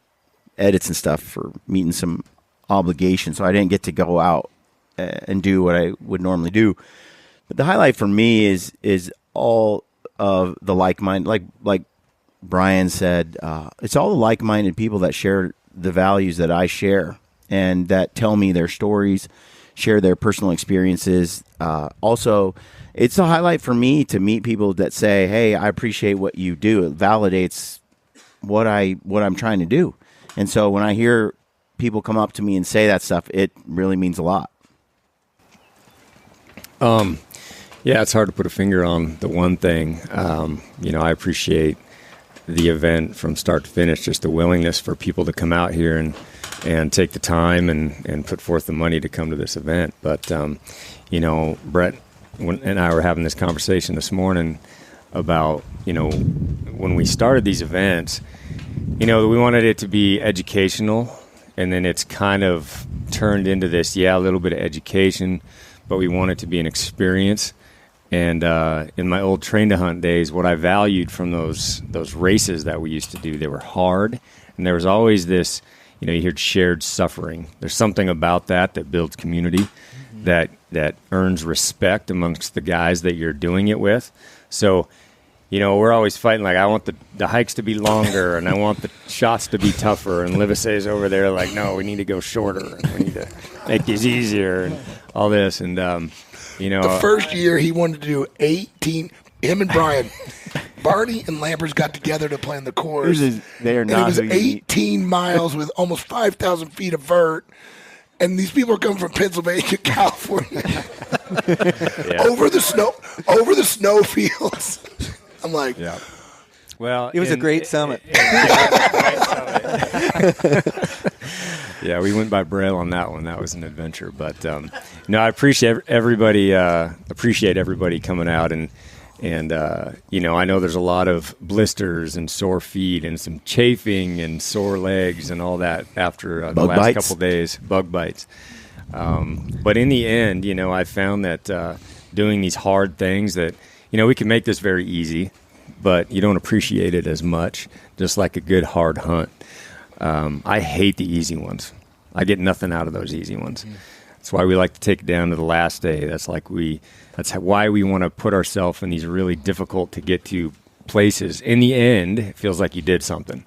edits and stuff for meeting some obligations, so I didn't get to go out and do what I would normally do. But the highlight for me is all of the like-minded, like Brian said, it's all the like-minded people that share the values that I share and that tell me their stories, share their personal experiences. Also, it's a highlight for me to meet people that say, hey, I appreciate what you do. It validates what I'm trying to do. And so when I hear people come up to me and say that stuff, it really means a lot. Yeah, it's hard to put a finger on the one thing. I appreciate the event from start to finish, just the willingness for people to come out here and take the time and put forth the money to come to this event. But, Brett and I were having this conversation this morning about, when we started these events, we wanted it to be educational, and then it's kind of turned into this, a little bit of education, but we want it to be an experience. And in my old train to hunt days, what I valued from those races that we used to do, they were hard, and there was always this, you heard shared suffering. There's something about that builds community, that earns respect amongst the guys that you're doing it with. So, we're always fighting, like, I want the hikes to be longer, and I want the shots to be tougher, and Livesay's over there like, no, we need to go shorter, and we need to make these easier, and all this. And, the first year he wanted to do 18, him and Brian, Barney and Lampers got together to plan the course. They are not. It was 18 miles with almost 5,000 feet of vert. And these people are coming from Pennsylvania, California, over the snow fields. I'm like, yeah. Well, it was a great summit. Yeah, we went by BARRELL on that one. That was an adventure. But I appreciate everybody. Appreciate everybody coming out, and I know there's a lot of blisters and sore feet and some chafing and sore legs and all that after the last couple days, bug bites. But in the end, I found that doing these hard things that we can make this very easy, but you don't appreciate it as much, just like a good hard hunt. I hate the easy ones. I get nothing out of those easy ones. That's why we like to take it down to the last day. That's why we want to put ourselves in these really difficult to get to places. In the end, it feels like you did something.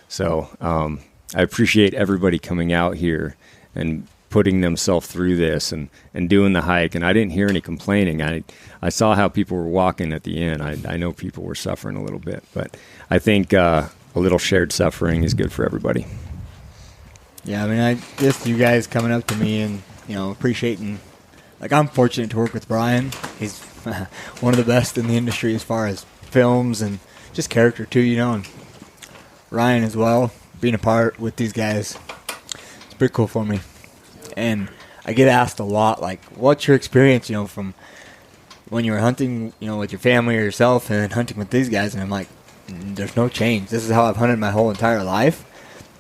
So I appreciate everybody coming out here and putting themselves through this and doing the hike. And I didn't hear any complaining. I saw how people were walking at the end. I know people were suffering a little bit, but I think a little shared suffering is good for everybody. Yeah, I mean, just you guys coming up to me and, appreciating. Like, I'm fortunate to work with Brian. He's one of the best in the industry as far as films and just character, too, and Ryan as well. Being a part with these guys, it's pretty cool for me. And I get asked a lot, like, what's your experience, from when you were hunting, with your family or yourself and then hunting with these guys? And I'm like, there's no change. This is how I've hunted my whole entire life.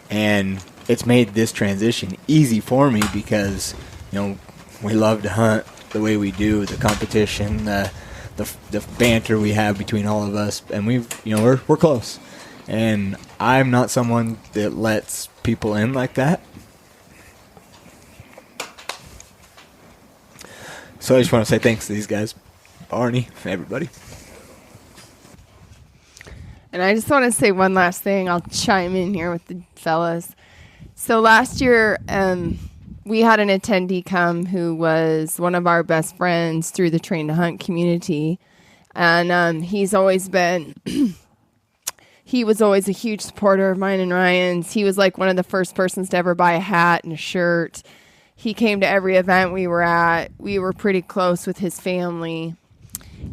And it's made this transition easy for me because, we love to hunt the way we do, the competition, the banter we have between all of us, and we're close. And I'm not someone that lets people in like that. So I just want to say thanks to these guys, Barney, everybody. And I just want to say one last thing. I'll chime in here with the fellas. So last year, we had an attendee come who was one of our best friends through the Train to Hunt community. And he's always been, he was always a huge supporter of mine and Ryan's. He was like one of the first persons to ever buy a hat and a shirt. He came to every event we were at. We were pretty close with his family.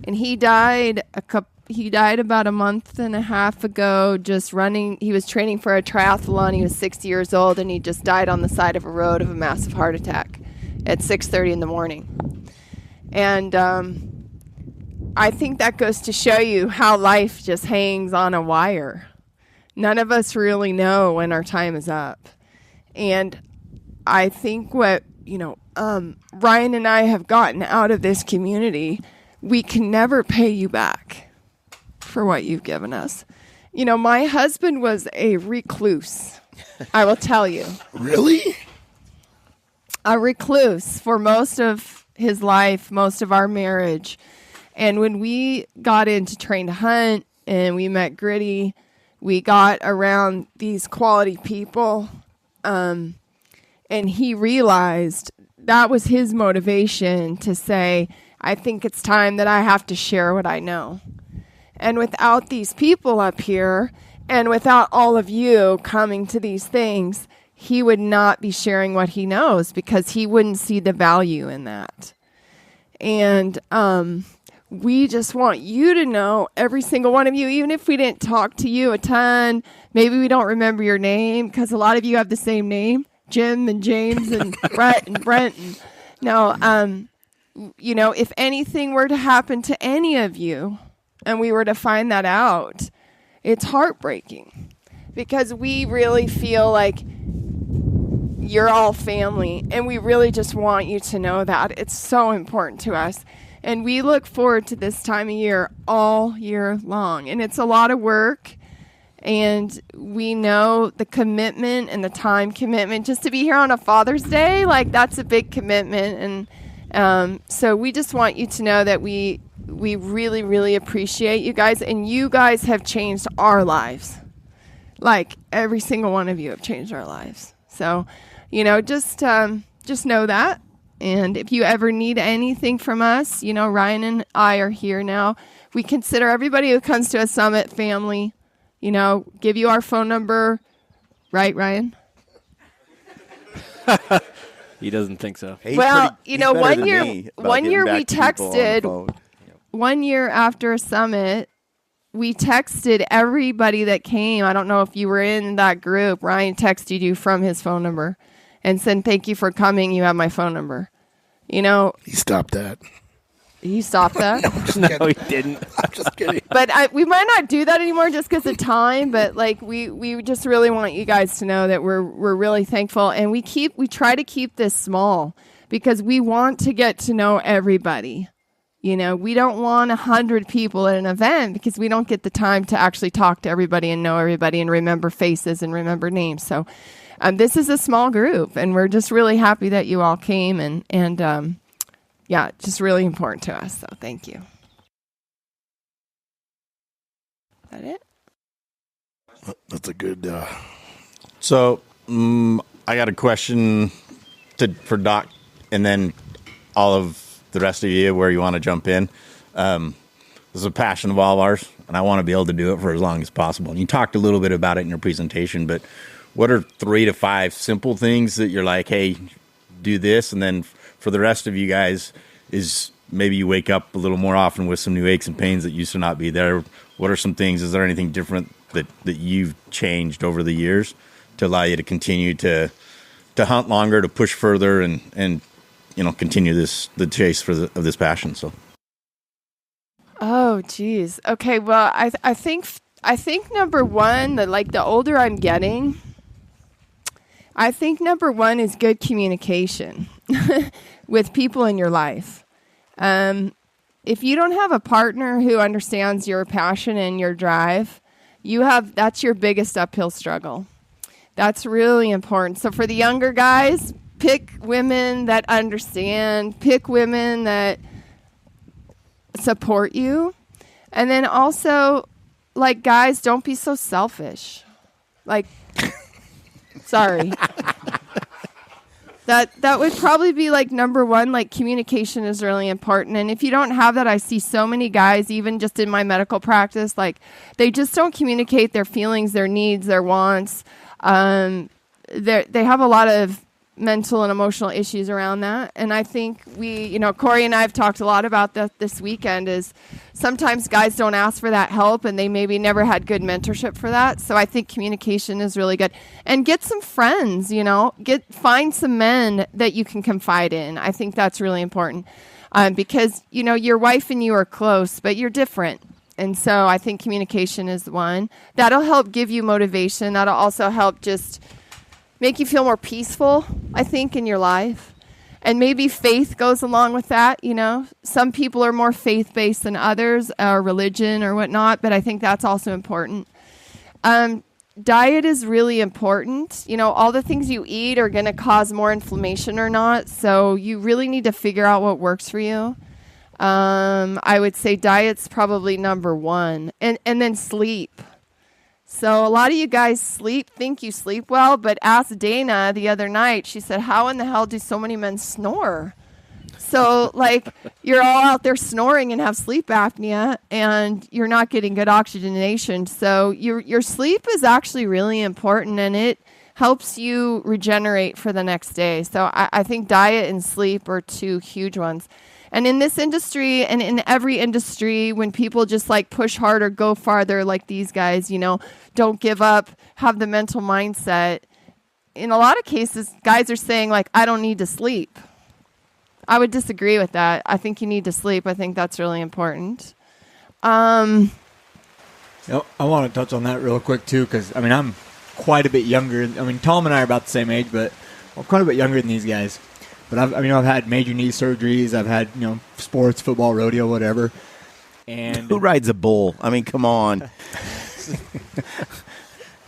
And he died about a month and a half ago just running. He was training for a triathlon. He was 60 years old, and he just died on the side of a road of a massive heart attack at 6:30 in the morning. And I think that goes to show you how life just hangs on a wire. None of us really know when our time is up. And I think what, Ryan and I have gotten out of this community, we can never pay you back for what you've given us. My husband was a recluse. I will tell you. Really? A recluse for most of his life, most of our marriage. And when we got into Train to Hunt and we met Gritty, we got around these quality people. And he realized that was his motivation to say, I think it's time that I have to share what I know. And without these people up here and without all of you coming to these things, he would not be sharing what he knows because he wouldn't see the value in that. And we just want you to know, every single one of you, even if we didn't talk to you a ton, maybe we don't remember your name because a lot of you have the same name, Jim and James and Brett and Brent. If anything were to happen to any of you, and we were to find that out, it's heartbreaking because we really feel like you're all family, and we really just want you to know that. It's so important to us. And we look forward to this time of year all year long. And it's a lot of work, and we know the commitment and the time commitment. Just to be here on a Father's Day, that's a big commitment. And so we just want you to know that we really, really appreciate you guys, and you guys have changed our lives. Every single one of you have changed our lives. So, just know that. And if you ever need anything from us, Ryan and I are here now. We consider everybody who comes to a summit family, give you our phone number. Right, Ryan? He doesn't think so. Well, one year we texted. One year after a summit, we texted everybody that came. I don't know if you were in that group. Ryan texted you from his phone number and said, thank you for coming. You have my phone number. He stopped that. He stopped that? No, he didn't. I'm just kidding. But we might not do that anymore just because of time. But we just really want you guys to know that we're really thankful. And we try to keep this small because we want to get to know everybody. We don't want 100 people at an event because we don't get the time to actually talk to everybody and know everybody and remember faces and remember names. So this is a small group, and we're just really happy that you all came. And just really important to us. So thank you. Is that it? That's a good... So I got a question for Doc, and then all of the rest of you where you want to jump in. This is a passion of all of ours, and I want to be able to do it for as long as possible. And you talked a little bit about it in your presentation, but what are 3 to 5 simple things that you're like, hey, do this, and then for the rest of you guys is maybe you wake up a little more often with some new aches and pains that used to not be there. What are some things? Is there anything different that you've changed over the years to allow you to continue to hunt longer, to push further, and continue the chase of this passion? So. Oh, geez. Okay. Well, I think number one, the older I'm getting, I think number one is good communication with people in your life. If you don't have a partner who understands your passion and your drive, that's your biggest uphill struggle. That's really important. So for the younger guys, pick women that understand, pick women that support you. And then also, guys, don't be so selfish. Sorry. That would probably be number one. Communication is really important. And if you don't have that, I see so many guys, even just in my medical practice, they just don't communicate their feelings, their needs, their wants. They have a lot of mental and emotional issues around that. And I think Corey and I have talked a lot about that this weekend, is sometimes guys don't ask for that help and they maybe never had good mentorship for that. So I think communication is really good. And get some friends, find some men that you can confide in. I think that's really important because, your wife and you are close, but you're different. And so I think communication is one. That'll help give you motivation. That'll also help just make you feel more peaceful, I think, in your life. And maybe faith goes along with that, Some people are more faith-based than others, or religion or whatnot, but I think that's also important. Diet is really important. All the things you eat are going to cause more inflammation or not, so you really need to figure out what works for you. I would say diet's probably number one. And then sleep. So a lot of you guys think you sleep well, but ask Dana the other night. She said, how in the hell do so many men snore? So, you're all out there snoring and have sleep apnea, and you're not getting good oxygenation. So your sleep is actually really important, and it helps you regenerate for the next day. So I think diet and sleep are 2 huge ones. And in this industry and in every industry, when people just push harder, go farther, like these guys, don't give up, have the mental mindset. In a lot of cases, guys are saying I don't need to sleep. I would disagree with that. I think you need to sleep. I think that's really important. I want to touch on that real quick too, because I'm quite a bit younger. Tom and I are about the same age, but I'm quite a bit younger than these guys. But I've had major knee surgeries. I've had, sports, football, rodeo, whatever. And who rides a bull? Come on.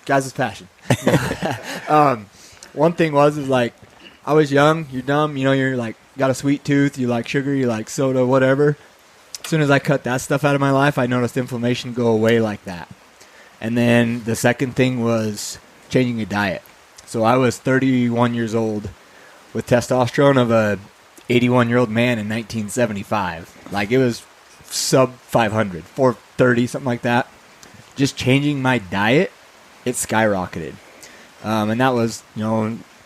Guys with passion. One thing is I was young, you're dumb, you're got a sweet tooth, you like sugar, you like soda, whatever. As soon as I cut that stuff out of my life, I noticed inflammation go away like that. And then the second thing was changing a diet. So I was 31 years old with testosterone of a 81-year-old man in 1975. It was sub 500, 430, something like that. Just changing my diet, it skyrocketed. And that was,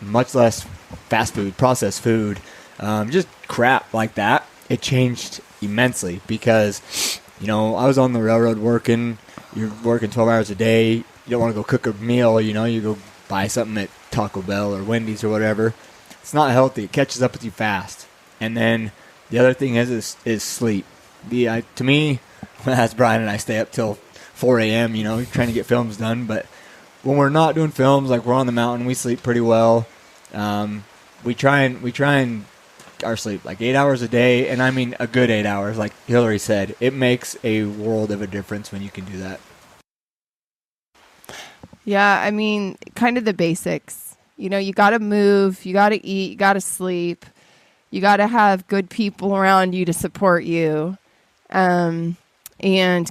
much less fast food, processed food, just crap like that. It changed immensely because, I was on the railroad working. You're working 12 hours a day. You don't want to go cook a meal, you go buy something at Taco Bell or Wendy's or whatever. It's not healthy. It catches up with you fast. And then the other thing is sleep. To me, as Brian and I stay up till 4 a.m., trying to get films done. But when we're not doing films, we're on the mountain, we sleep pretty well. We try and our sleep 8 hours a day, and a good 8 hours. Like Hillary said, it makes a world of a difference when you can do that. Yeah, kind of the basics. You got to move, you got to eat, you got to sleep, you got to have good people around you to support you, and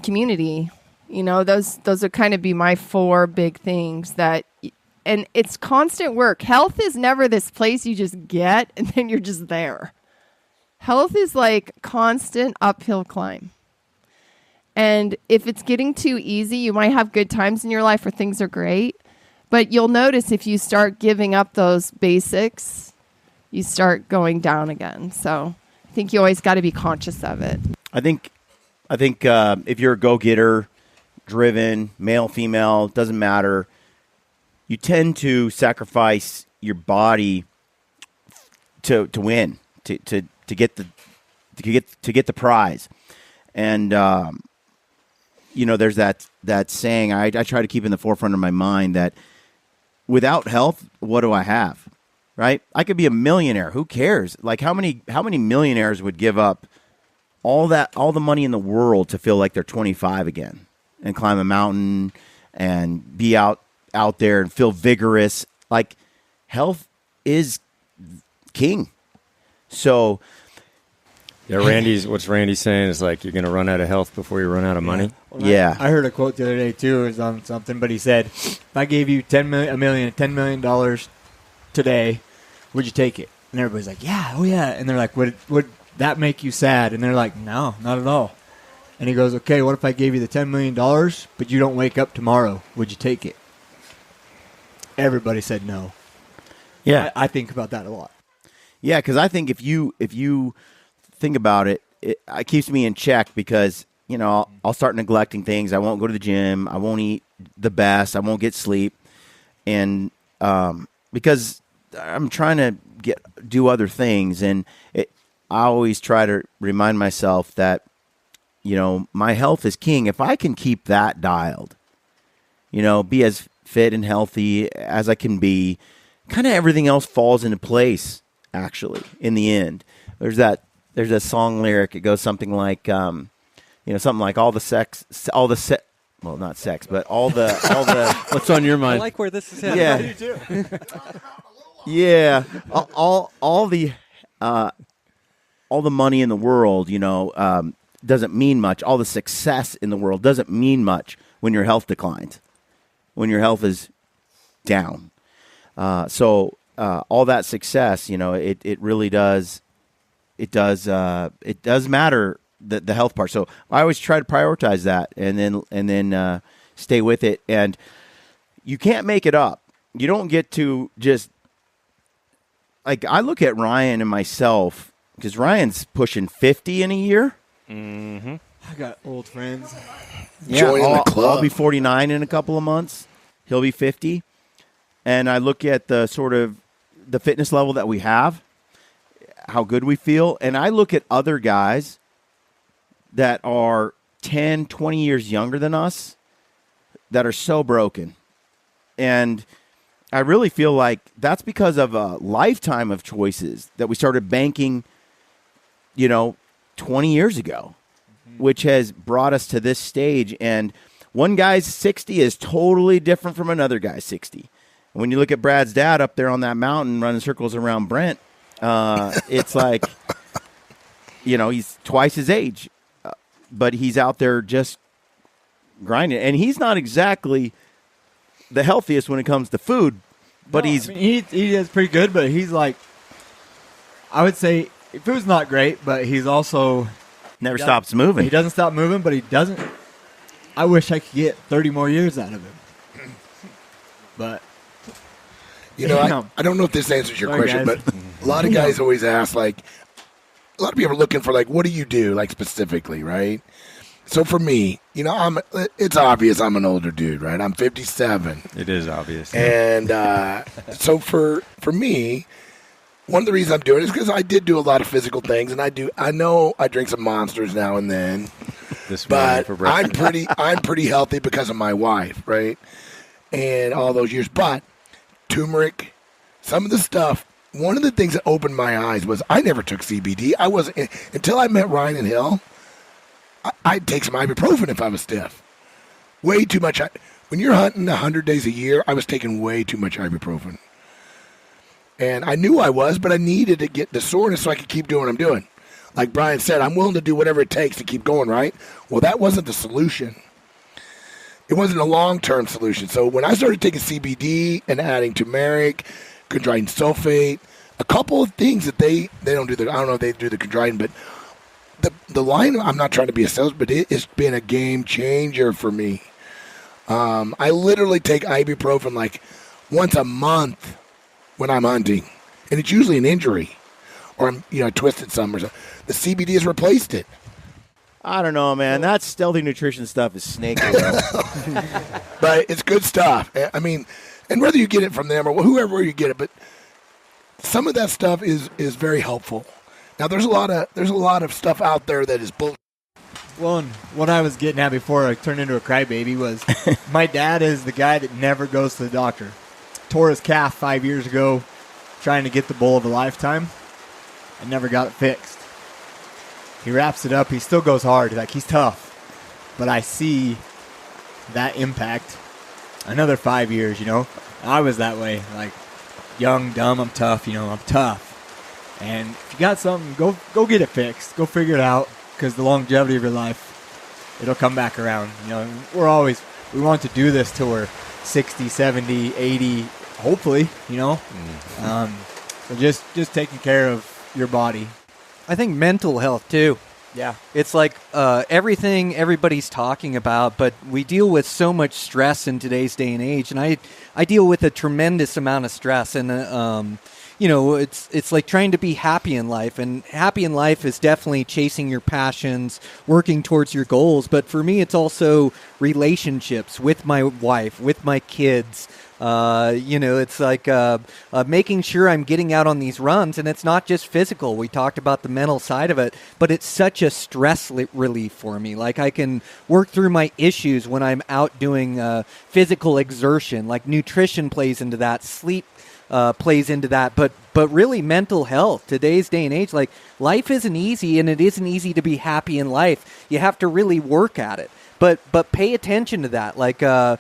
community. Those would kind of be my 4 big things that And it's constant work. Health is never this place you just get and then you're just there. Health is like constant uphill climb. And if it's getting too easy, you might have good times in your life where things are great. But you'll notice if you start giving up those basics, you start going down again. So I think you always got to be conscious of it. I think if you're a go-getter, driven, male, female, doesn't matter, you tend to sacrifice your body to win, to get the prize. And there's that saying I try to keep in the forefront of my mind that without health, what do I have? Right? I could be a millionaire. Who cares? Like how many millionaires would give up all the money in the world to feel like they're 25 again and climb a mountain and be out there and feel vigorous? Like health is king. So yeah, what's Randy saying is like you're going to run out of health before you run out of money. Well, yeah. I heard a quote the other day too. It was on something, but he said, "If I gave you $10 million today, would you take it?" And everybody's like, "Yeah, oh yeah." And they're like, "Would that make you sad?" And they're like, "No, not at all." And he goes, "Okay, what if I gave you the $10 million, but you don't wake up tomorrow? Would you take it?" Everybody said no. Yeah, I think about that a lot. Yeah, because I think if you think about it, it keeps me in check because, I'll start neglecting things. I won't go to the gym. I won't eat the best. I won't get sleep. And because I'm trying to do other things. And I always try to remind myself that, my health is king. If I can keep that dialed, be as fit and healthy as I can be, kind of everything else falls into place, actually, in the end. There's a song lyric. It goes something like, something like all the well, not sex, but all the what's on your mind? I like where this is headed. Yeah. I do too. Yeah. All the money in the world, doesn't mean much. All the success in the world doesn't mean much when your health declines, when your health is down. So all that success, it really does. It does matter, the health part. So I always try to prioritize that and then stay with it. And you can't make it up. You don't get to just like I look at Ryan and myself because Ryan's pushing 50 in a year. Mm-hmm. I got old friends. Yeah, joining the club. I'll be 49 in a couple of months. He'll be 50. And I look at the sort of the fitness level that we have, how good we feel. And I look at other guys that are 10, 20 years younger than us that are so broken. And I really feel like that's because of a lifetime of choices that we started banking, 20 years ago, which has brought us to this stage. And one guy's 60 is totally different from another guy's 60. And when you look at Brad's dad up there on that mountain running circles around Brent, it's like, he's twice his age, but he's out there just grinding. And he's not exactly the healthiest when it comes to food, but he is pretty good, but he's like, I would say food's not great, but he's also never stops moving. He doesn't stop moving, but he doesn't. I wish I could get 30 more years out of him. But I don't know if this answers your question, but a lot of guys always ask, like, a lot of people are looking for, like, what do you do, like, specifically, right? So for me, it's obvious I'm an older dude, right? I'm 57. It is obvious. And so for me, one of the reasons I'm doing it is because I did do a lot of physical things, and I know I drink some Monsters now and then, but I'm pretty healthy because of my wife, right? And all those years. But turmeric, some of the stuff, one of the things that opened my eyes was I never took CBD. I wasn't until I met Ryan and Hill. I'd take some ibuprofen if I was stiff. Way too much. When you're hunting 100 days a year, I was taking way too much ibuprofen. And I knew I was, but I needed to get the soreness so I could keep doing what I'm doing. Like Brian said, I'm willing to do whatever it takes to keep going, right? Well, that wasn't the solution. it wasn't a long-term solution. So when I started taking CBD and adding turmeric, chondroitin sulfate, a couple of things that they don't do, I don't know if they do the chondroitin, but the line, I'm not trying to be a salesman, but it has been a game changer for me. I literally take ibuprofen like once a month when I'm hunting, and it's usually an injury or I twisted something or something. The CBD has replaced it. I don't know, man. That StHealthy nutrition stuff is snake oil. But it's good stuff. I mean, and whether you get it from them or whoever you get it, but some of that stuff is very helpful. Now, there's a lot of stuff out there that is bull. Well, and what I was getting at before I turned into a crybaby was my dad is the guy that never goes to the doctor. Tore his calf 5 years ago trying to get the bull of a lifetime and never got it fixed. He wraps it up. He still goes hard. Like, he's tough. But I see that impact. Another 5 years, I was that way. Like, young, dumb, I'm tough, I'm tough. And if you got something, go get it fixed. Go figure it out, because the longevity of your life, it'll come back around. We want to do this till we're 60, 70, 80, hopefully, So just taking care of your body. I think mental health too. Yeah. It's like everything everybody's talking about, but we deal with so much stress in today's day and age, and I deal with a tremendous amount of stress, and it's like trying to be happy in life, and happy in life is definitely chasing your passions, working towards your goals, but for me it's also relationships with my wife, with my kids. It's like making sure I'm getting out on these runs, and it's not just physical. We talked about the mental side of it, but it's such a stress relief for me. Like, I can work through my issues when I'm out doing physical exertion. Like, nutrition plays into that, sleep plays into that, but really mental health. Today's day and age, like, life isn't easy, and it isn't easy to be happy in life. You have to really work at it. But pay attention to that. Like, us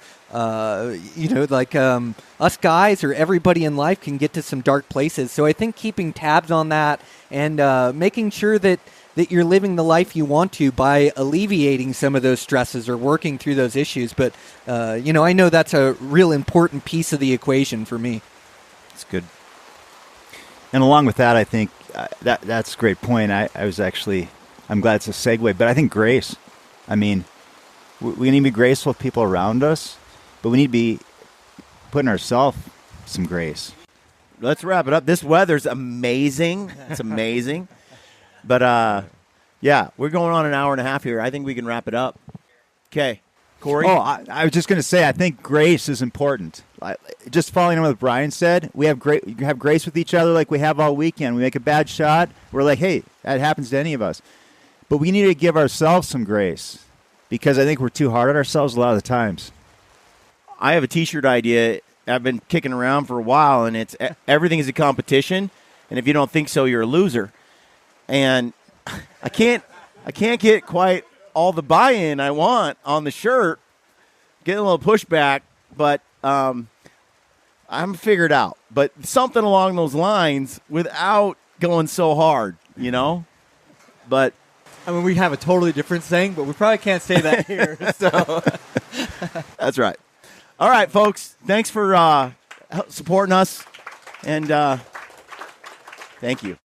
guys or everybody in life can get to some dark places. So I think keeping tabs on that and making sure that you're living the life you want to by alleviating some of those stresses or working through those issues. But, I know that's a real important piece of the equation for me. That's good. And along with that, I think that's a great point. I'm glad it's a segue, but I think grace. I mean, we need to be graceful with people around us, but we need to be putting ourselves some grace. Let's wrap it up. This weather's amazing. It's amazing. But, we're going on an hour and a half here. I think we can wrap it up. Okay. Corey? Oh, I was just going to say, I think grace is important. Just following on what Brian said, we have grace with each other like we have all weekend. We make a bad shot, we're like, hey, that happens to any of us. But we need to give ourselves some grace, because I think we're too hard on ourselves a lot of the times. I have a T-shirt idea I've been kicking around for a while, and it's everything is a competition, and if you don't think so, you're a loser. And I can't get quite all the buy-in I want on the shirt. Getting a little pushback, but I'm figured out. But something along those lines without going so hard, But I mean, we have a totally different saying, but we probably can't say that here. So that's right. All right, folks. Thanks for supporting us, and thank you.